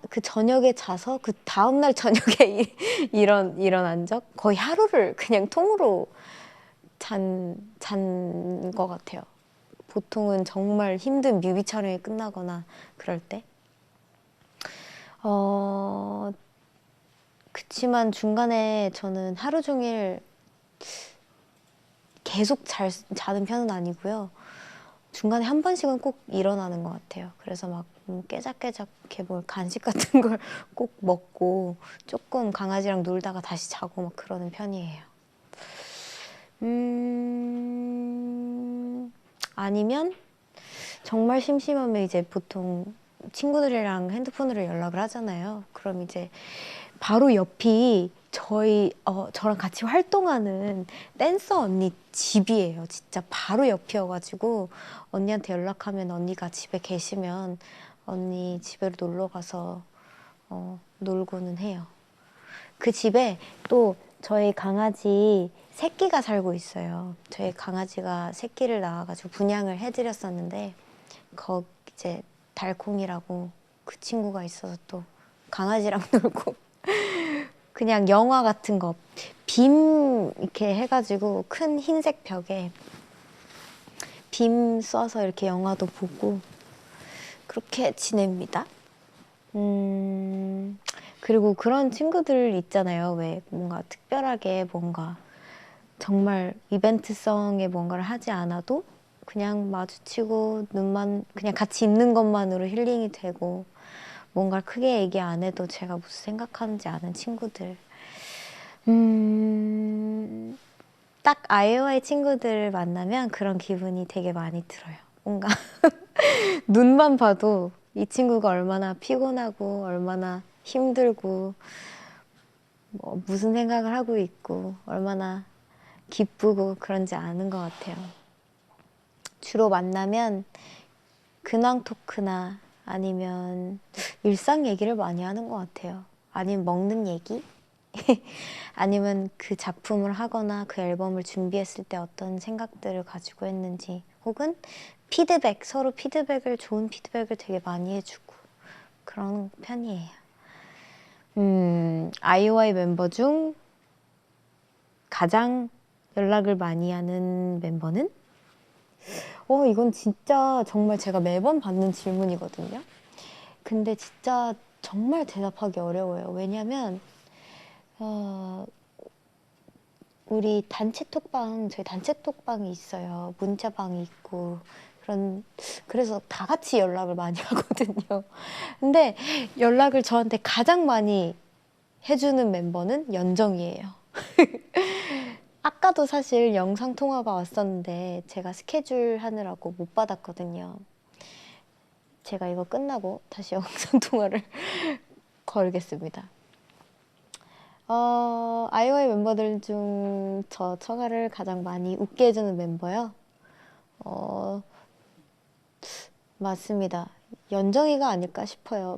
그 저녁에 자서 그 다음날 저녁에 일어난 적 거의 하루를 그냥 통으로 잔 것 같아요. 보통은 정말 힘든 뮤비 촬영이 끝나거나 그럴 때. 그 그치만 중간에 저는 하루 종일 계속 자는 편은 아니고요. 중간에 한 번씩은 꼭 일어나는 것 같아요. 그래서 막 깨작깨작 이렇게 뭘 간식 같은 걸 꼭 먹고 조금 강아지랑 놀다가 다시 자고 막 그러는 편이에요. 아니면 정말 심심하면 이제 보통 친구들이랑 핸드폰으로 연락을 하잖아요. 그럼 이제 바로 옆이 저랑 같이 활동하는 댄서 언니 집이에요. 진짜 바로 옆이어가지고 언니한테 연락하면 언니가 집에 계시면 언니 집으로 놀러 가서 놀고는 해요. 그 집에 또 저희 강아지 새끼가 살고 있어요. 저희 강아지가 새끼를 낳아가지고 분양을 해드렸었는데 이제 달콩이라고 그 친구가 있어서 또 강아지랑 놀고 그냥 영화 같은 거 빔 이렇게 해가지고 큰 흰색 벽에 빔 쏴서 이렇게 영화도 보고 그렇게 지냅니다. 그리고 그런 친구들 있잖아요. 왜 뭔가 특별하게 뭔가 정말 이벤트성의 뭔가를 하지 않아도 그냥 마주치고 눈만 그냥 같이 있는 것만으로 힐링이 되고 뭔가를 크게 얘기 안 해도 제가 무슨 생각하는지 아는 친구들. 딱 아이오아이 친구들을 만나면 그런 기분이 되게 많이 들어요. 뭔가 눈만 봐도 이 친구가 얼마나 피곤하고 얼마나 힘들고 뭐 무슨 생각을 하고 있고 얼마나 기쁘고 그런지 아는 것 같아요. 주로 만나면 근황 토크나 아니면 일상 얘기를 많이 하는 것 같아요. 아니면 먹는 얘기? 아니면 그 작품을 하거나 그 앨범을 준비했을 때 어떤 생각들을 가지고 했는지 혹은 피드백, 서로 좋은 피드백을 되게 많이 해주고 그런 편이에요. 아이오아이 멤버 중 가장 연락을 많이 하는 멤버는? 이건 진짜 정말 제가 매번 받는 질문이거든요. 근데 진짜 정말 대답하기 어려워요. 왜냐면 우리 저희 단체 톡방이 있어요. 문자방이 있고. 그래서 다 같이 연락을 많이 하거든요. 근데 연락을 저한테 가장 많이 해주는 멤버는 연정이에요. 아까도 사실 영상통화가 왔었는데 제가 스케줄 하느라고 못 받았거든요. 제가 이거 끝나고 다시 영상통화를 걸겠습니다. 아이오아이 멤버들 중 저 처가를 가장 많이 웃게 해주는 멤버요? 맞습니다. 연정이가 아닐까 싶어요.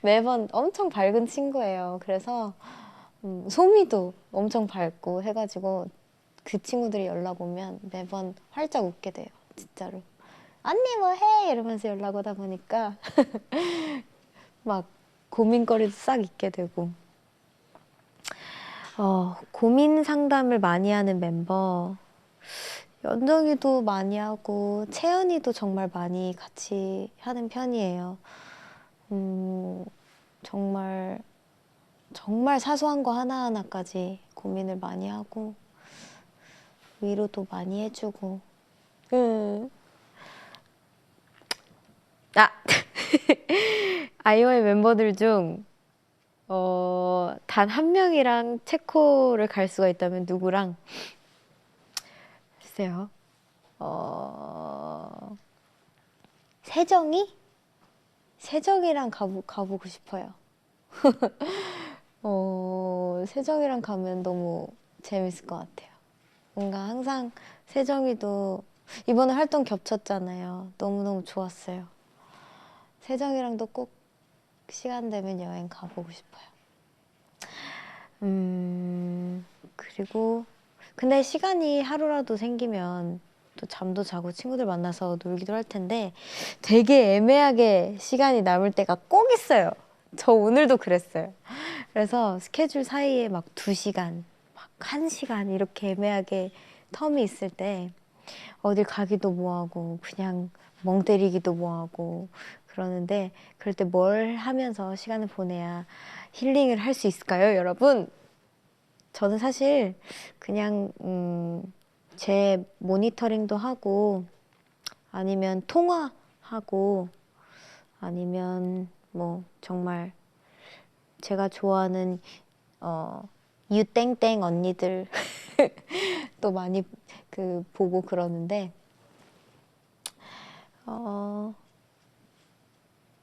매번 엄청 밝은 친구예요. 그래서 소미도 엄청 밝고 해가지고 그 친구들이 연락 오면 매번 활짝 웃게 돼요. 진짜로. 언니 뭐 해? 이러면서 연락 오다 보니까 막 고민거리도 싹 잊게 되고. 고민 상담을 많이 하는 멤버 연정이도 많이 하고 채연이도 정말 많이 같이 하는 편이에요. 정말 사소한 거 하나하나까지 고민을 많이 하고 위로도 많이 해주고. 아이오아이 멤버들 중 단 한 명이랑 체코를 갈 수가 있다면 누구랑? 글쎄요. 세정이? 세정이랑 가보고 싶어요. 세정이랑 가면 너무 재밌을 것 같아요. 뭔가 항상 세정이도 이번에 활동 겹쳤잖아요. 너무너무 좋았어요. 세정이랑도 꼭 시간 되면 여행 가보고 싶어요. 그리고 근데 시간이 하루라도 생기면 또 잠도 자고 친구들 만나서 놀기도 할 텐데 되게 애매하게 시간이 남을 때가 꼭 있어요. 저 오늘도 그랬어요. 그래서 스케줄 사이에 막 2시간, 막 1시간 이렇게 애매하게 텀이 있을 때 어딜 가기도 뭐하고 그냥 멍 때리기도 뭐하고 그러는데 그럴 때 뭘 하면서 시간을 보내야 힐링을 할 수 있을까요, 여러분? 저는 사실 그냥 제 모니터링도 하고 아니면 통화하고 아니면 뭐 정말 제가 좋아하는 유땡땡 언니들 또 많이 보고 그러는데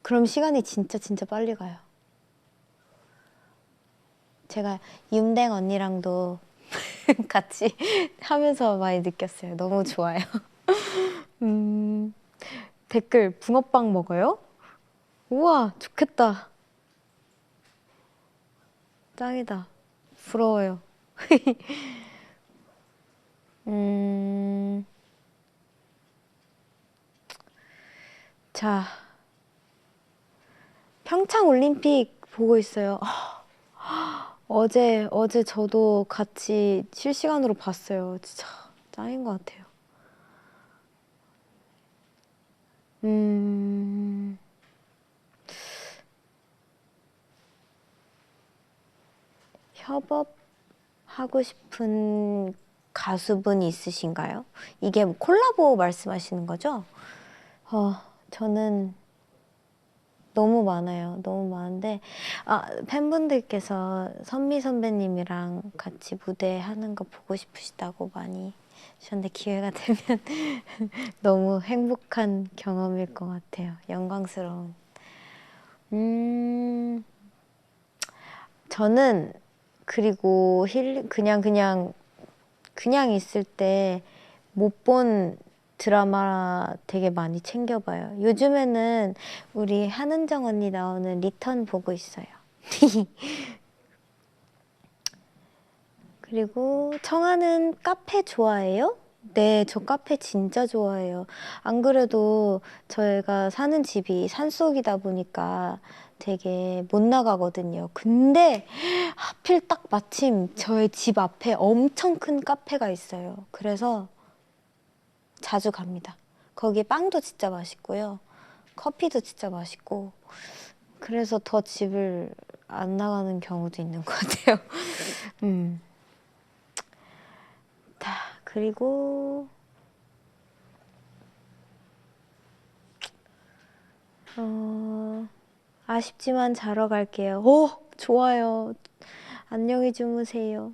그럼 시간이 진짜 빨리 가요. 제가 윤댕 언니랑도 같이 하면서 많이 느꼈어요. 너무 좋아요. 댓글 붕어빵 먹어요? 우와, 좋겠다. 짱이다. 부러워요. 자, 평창 올림픽 보고 있어요. 어제 저도 같이 실시간으로 봤어요. 진짜 짱인 것 같아요. 협업하고 싶은 가수분이 있으신가요? 이게 뭐 콜라보 말씀하시는 거죠? 저는 너무 많아요. 너무 많은데 팬분들께서 선미 선배님이랑 같이 무대 하는 거 보고 싶으시다고 많이 하셨는데 기회가 되면 너무 행복한 경험일 것 같아요. 영광스러운. 저는 그리고 그냥 있을 때 못 본 드라마 되게 많이 챙겨봐요. 요즘에는 우리 한은정 언니 나오는 리턴 보고 있어요. 그리고 청아는 카페 좋아해요? 네, 저 카페 진짜 좋아해요. 안 그래도 저희가 사는 집이 산속이다 보니까 되게 못 나가거든요. 근데 하필 딱 마침 저희 집 앞에 엄청 큰 카페가 있어요. 그래서 자주 갑니다. 거기 빵도 진짜 맛있고요. 커피도 진짜 맛있고. 그래서 더 집을 안 나가는 경우도 있는 것 같아요. 그리고 아쉽지만 자러 갈게요. 오, 좋아요. 안녕히 주무세요.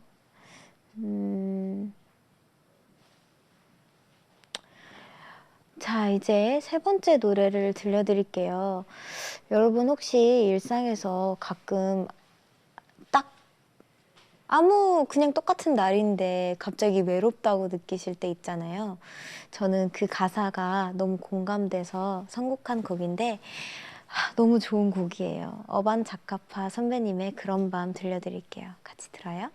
자, 이제 세 번째 노래를 들려드릴게요. 여러분 혹시 일상에서 가끔 딱 그냥 똑같은 날인데 갑자기 외롭다고 느끼실 때 있잖아요. 저는 그 가사가 너무 공감돼서 선곡한 곡인데 너무 좋은 곡이에요. 어반자카파 선배님의 그런 밤 들려드릴게요. 같이 들어요?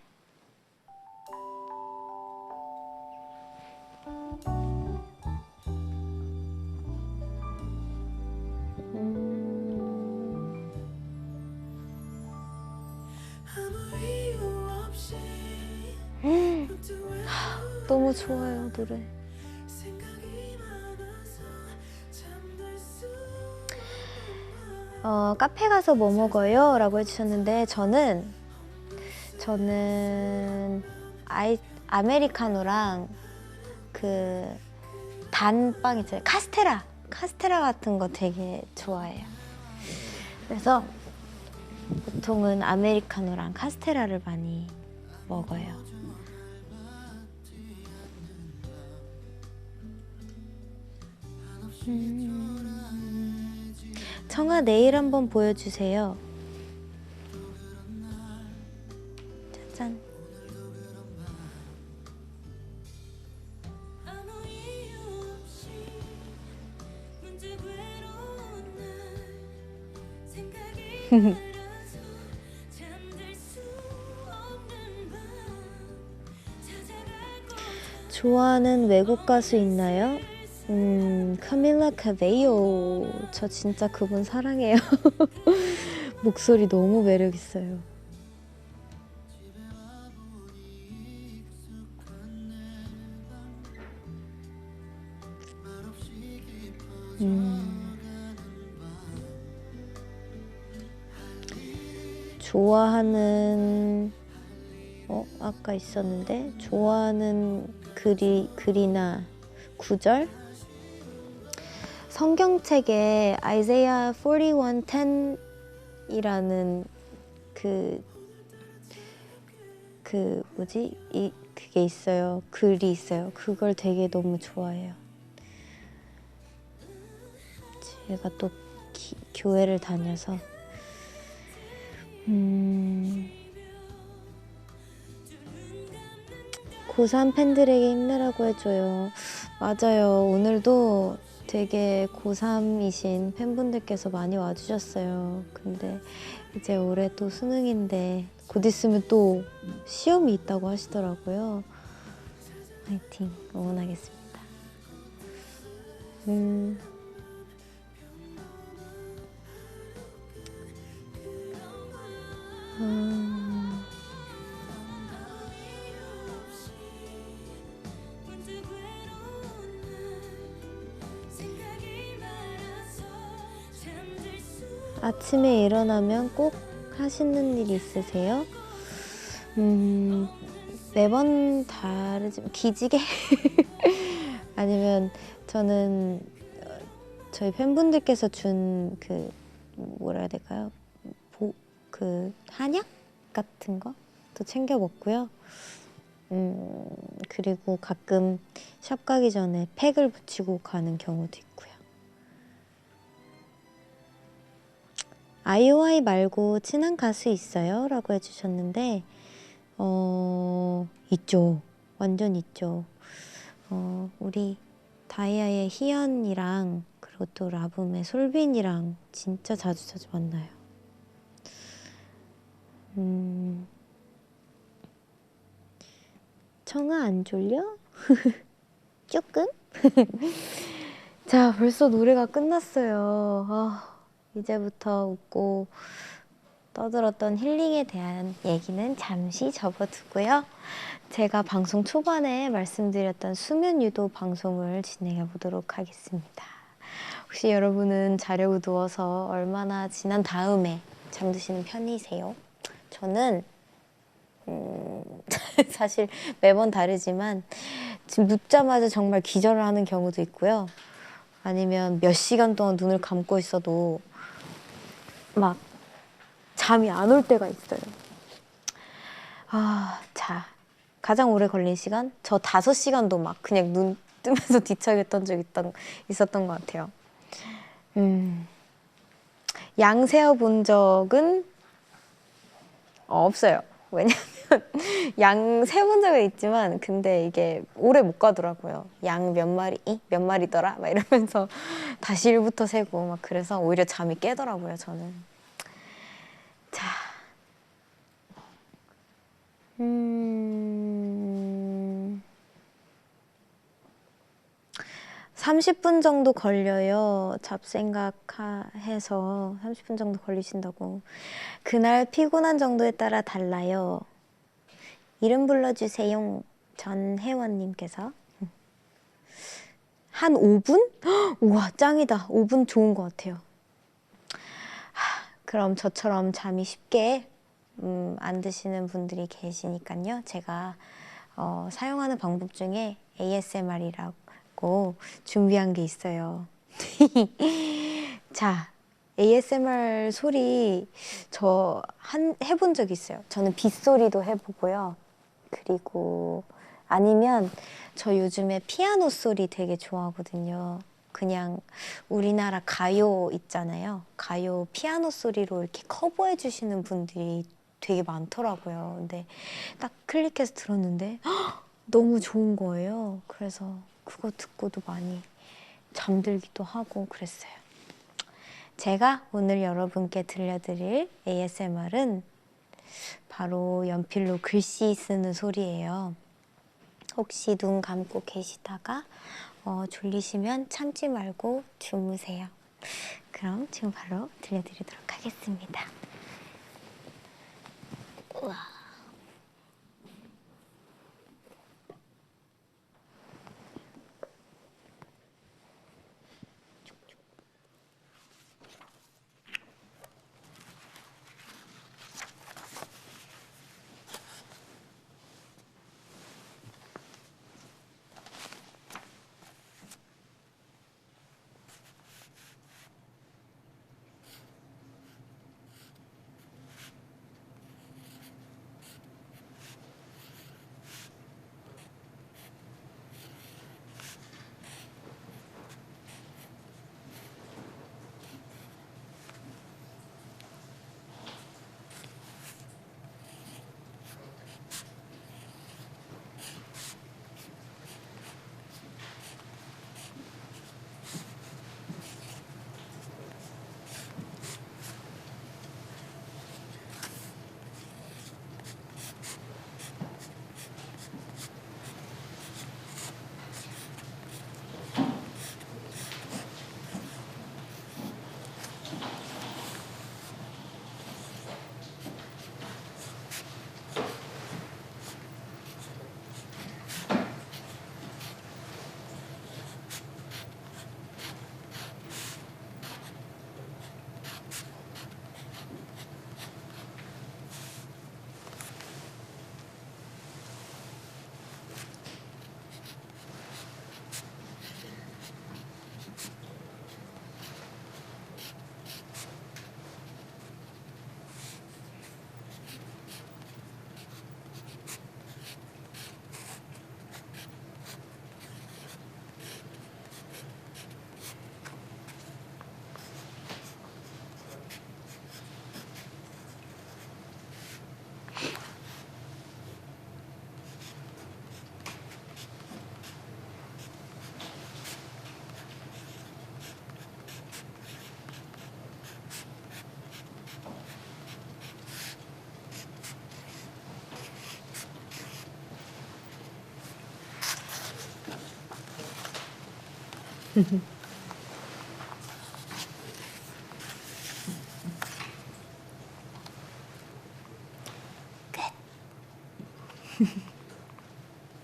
너무 좋아요, 노래. 카페 가서 뭐 먹어요? 라고 해주셨는데 저는 아메리카노랑 그 단빵 있잖아요. 카스테라 같은 거 되게 좋아해요. 그래서 보통은 아메리카노랑 카스테라를 많이 먹어요. 청아 내일 한번 보여주세요. 짜잔. 좋아하는 외국 가수 있나요? 카밀라 카베요. 저 진짜 그분 사랑해요. 목소리 너무 매력있어요. 좋아하는 아까 있었는데 좋아하는 글이나 구절? 성경책에 아이자야 41:10이라는 그게 있어요. 글이 있어요. 그걸 되게 너무 좋아해요. 제가 또 교회를 다녀서 고3 팬들에게 힘내라고 해줘요. 맞아요. 오늘도 되게 고3이신 팬분들께서 많이 와주셨어요. 근데 이제 올해 또 수능인데 곧 있으면 또 시험이 있다고 하시더라고요. 화이팅 응원하겠습니다. 아침에 일어나면 꼭 하시는 일 있으세요? 매번 다르지만 기지개? 아니면 저는 저희 팬분들께서 준 뭐라 해야 될까요? 한약 같은 거도 챙겨 먹고요. 그리고 가끔 샵 가기 전에 팩을 붙이고 가는 경우도 있고요. 아이오아이 말고 친한 가수 있어요? 라고 해주셨는데 있죠. 완전 있죠. 우리 다이아의 희연이랑 그리고 또 라붐의 솔빈이랑 진짜 자주 만나요. 청아 안 졸려? 조금? 자, 벌써 노래가 끝났어요. 이제부터 웃고 떠들었던 힐링에 대한 얘기는 잠시 접어두고요. 제가 방송 초반에 말씀드렸던 수면 유도 방송을 진행해 보도록 하겠습니다. 혹시 여러분은 자려고 누워서 얼마나 지난 다음에 잠드시는 편이세요? 저는 사실 매번 다르지만 지금 눕자마자 정말 기절을 하는 경우도 있고요. 아니면 몇 시간 동안 눈을 감고 있어도 막 잠이 안 올 때가 있어요. 자, 가장 오래 걸린 시간? 저 5시간도 막 그냥 눈 뜨면서 뒤척였던 적 있었던 것 같아요. 양 세어본 적은 없어요. 왜냐면 양 세본 적은 있지만 근데 이게 오래 못 가더라고요. 양 몇 마리더라? 막 이러면서 다시 1부터 세고 막 그래서 오히려 잠이 깨더라고요, 저는. 자, 30분 정도 걸려요. 잡생각해서 30분 정도 걸리신다고. 그날 피곤한 정도에 따라 달라요. 이름 불러주세요. 전혜원님께서. 한 5분? 우와, 짱이다. 5분 좋은 것 같아요. 그럼 저처럼 잠이 쉽게 안 드시는 분들이 계시니까요. 제가 사용하는 방법 중에 ASMR이라고 준비한 게 있어요. 자, ASMR 소리 해본 적 있어요. 저는 빗소리도 해보고요. 그리고 아니면 저 요즘에 피아노 소리 되게 좋아하거든요. 그냥 우리나라 가요 있잖아요. 가요 피아노 소리로 이렇게 커버해 주시는 분들이 되게 많더라고요. 근데 딱 클릭해서 들었는데 너무 좋은 거예요. 그래서 그거 듣고도 많이 잠들기도 하고 그랬어요. 제가 오늘 여러분께 들려드릴 ASMR은 바로 연필로 글씨 쓰는 소리예요. 혹시 눈 감고 계시다가 졸리시면 참지 말고 주무세요. 그럼 지금 바로 들려드리도록 하겠습니다. 우와.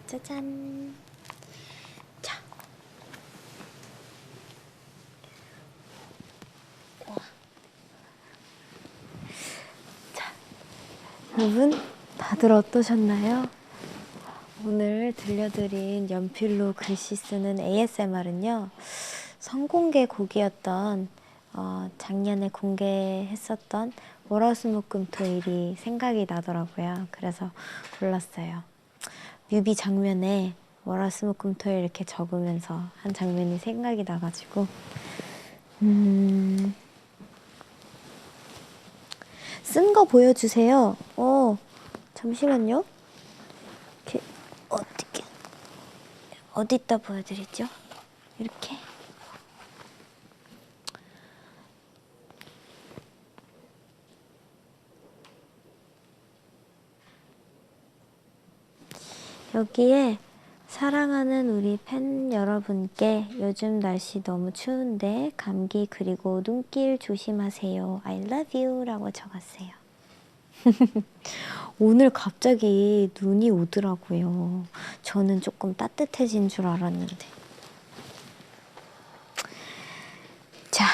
짜잔. 자. 우와. 자. 여러분, 다들 어떠셨나요? 오늘 들려드린 연필로 글씨 쓰는 ASMR은요, 선공개 곡이었던 작년에 공개했었던 월화수목금토일이 생각이 나더라고요. 그래서 골랐어요. 뮤비 장면에 월화수목금토일 이렇게 적으면서 한 장면이 생각이 나가지고 쓴 거 보여주세요. 잠시만요. 이렇게 어떻게 어디다 보여드리죠? 이렇게. 여기에 사랑하는 우리 팬 여러분께 요즘 날씨 너무 추운데 감기 그리고 눈길 조심하세요. I love you 라고 적었어요. 오늘 갑자기 눈이 오더라고요. 저는 조금 따뜻해진 줄 알았는데. 자.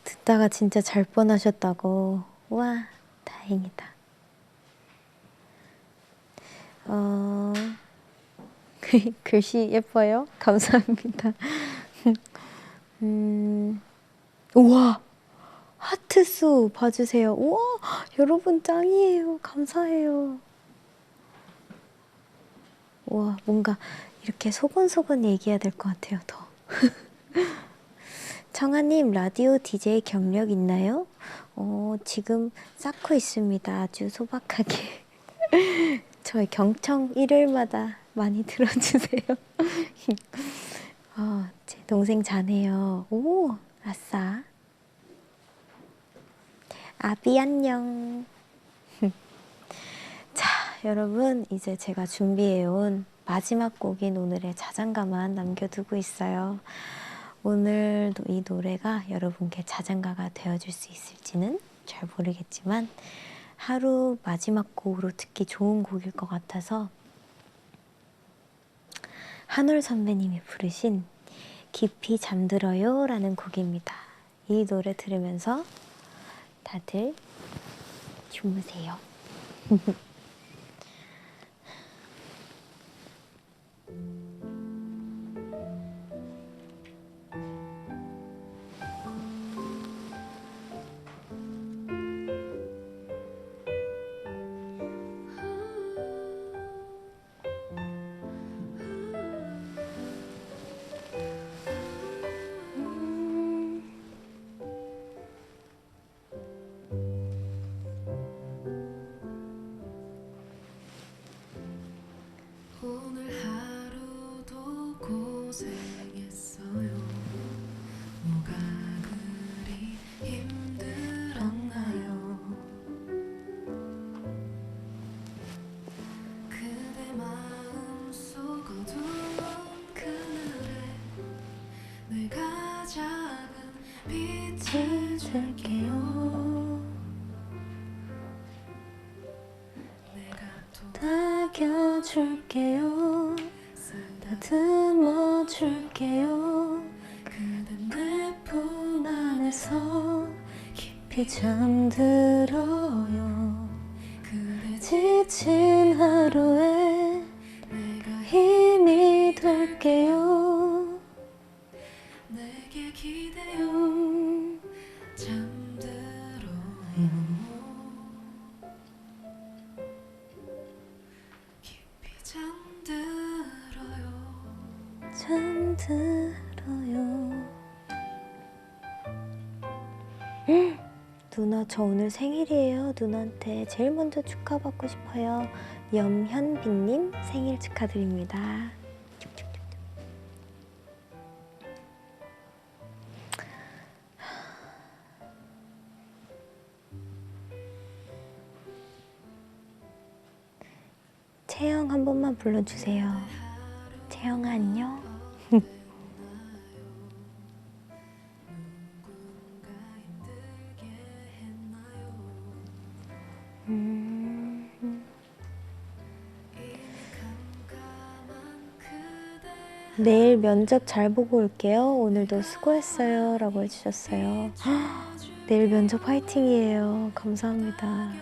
듣다가 진짜 잘 뻔하셨다고. 와, 다행이다. 글씨 예뻐요? 감사합니다. 우와, 하트수 봐주세요. 우와, 여러분 짱이에요. 감사해요. 우와, 뭔가 이렇게 소곤소곤 얘기해야 될 것 같아요, 더. 청아님, 라디오 DJ 경력 있나요? 지금 쌓고 있습니다. 아주 소박하게. 저희 경청 일요일마다 많이 들어주세요. 제 동생 자네요. 오, 아싸. 아비 안녕. 자, 여러분, 이제 제가 준비해온 마지막 곡인 오늘의 자장가만 남겨두고 있어요. 오늘도 이 노래가 여러분께 자장가가 되어줄 수 있을지는 잘 모르겠지만 하루 마지막 곡으로 듣기 좋은 곡일 것 같아서 한올 선배님이 부르신 깊이 잠들어요 라는 곡입니다. 이 노래 들으면서 다들 주무세요. 오늘 하루도 고생했어요. 뭐가 그리 힘들었나요? 그대 마음속 어두운 그늘에 내가 작은 빛을 줄게요. 다겨줄게요. 다듬어 줄게요. 그댄 내 품 안에서 깊이 잠들어요. 그대 지친 하루에 내가 힘이 될게요. 내게 기대어 잠들어요. 잠들어요. 누나 저 오늘 생일이에요. 누나한테 제일 먼저 축하받고 싶어요. 염현빈님 생일 축하드립니다. 채영 한 번만 불러주세요. 채영아 안녕. 내일 면접 잘 보고 올게요. 오늘도 수고했어요. 라고 해주셨어요. 내일 면접 화이팅이에요. 감사합니다.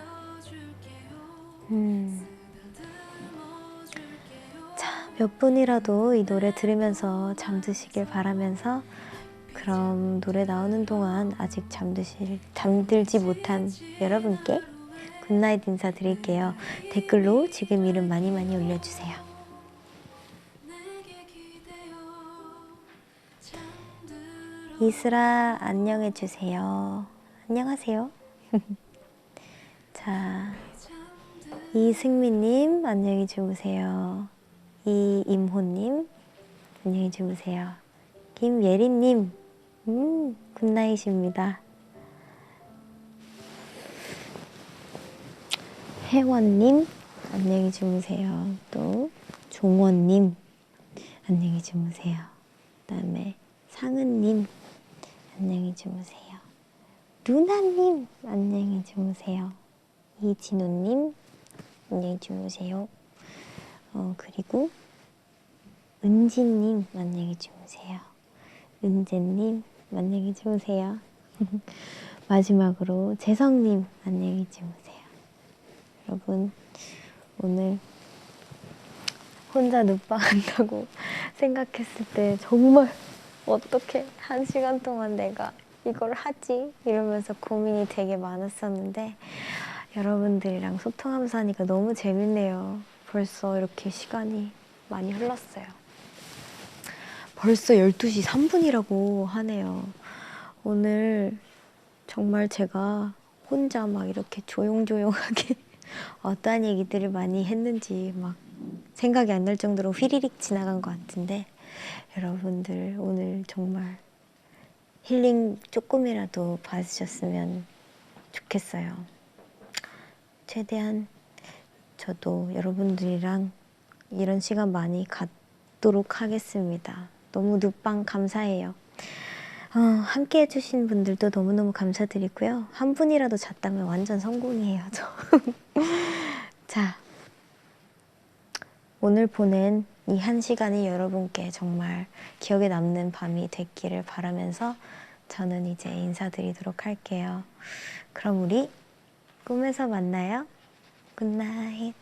자, 몇 분이라도 이 노래 들으면서 잠드시길 바라면서 그럼 노래 나오는 동안 아직 잠들지 못한 여러분께 굿나잇 인사드릴게요. 댓글로 지금 이름 많이 올려주세요. 이슬아 안녕해주세요. 안녕하세요. 자, 이승민님 안녕히 주무세요. 이임호님 안녕히 주무세요. 김예린님 굿나잇입니다. 혜원님 안녕히 주무세요. 또 종원님 안녕히 주무세요. 그 다음에 상은님 안녕히 주무세요. 루나님 안녕히 주무세요. 이진우님 안녕히 주무세요. 그리고 은지님 안녕히 주무세요. 은재님 안녕히 주무세요. 마지막으로 재성님 안녕히 주무세요. 여러분 오늘 혼자 눕방 한다고 생각했을 때 정말 어떻게 1시간 동안 내가 이걸 하지? 이러면서 고민이 되게 많았었는데 여러분들이랑 소통하면서 하니까 너무 재밌네요. 벌써 이렇게 시간이 많이 흘렀어요. 벌써 12시 3분이라고 하네요. 오늘 정말 제가 혼자 막 이렇게 조용조용하게 어떠한 얘기들을 많이 했는지 막 생각이 안 날 정도로 휘리릭 지나간 것 같은데 여러분들 오늘 정말 힐링 조금이라도 받으셨으면 좋겠어요. 최대한 저도 여러분들이랑 이런 시간 많이 갖도록 하겠습니다. 너무 눕방 감사해요. 함께 해주신 분들도 너무너무 감사드리고요. 한 분이라도 잤다면 완전 성공이에요. 저. 자, 오늘 보낸 이 1시간이 여러분께 정말 기억에 남는 밤이 됐기를 바라면서 저는 이제 인사드리도록 할게요. 그럼 우리 꿈에서 만나요. 굿나잇.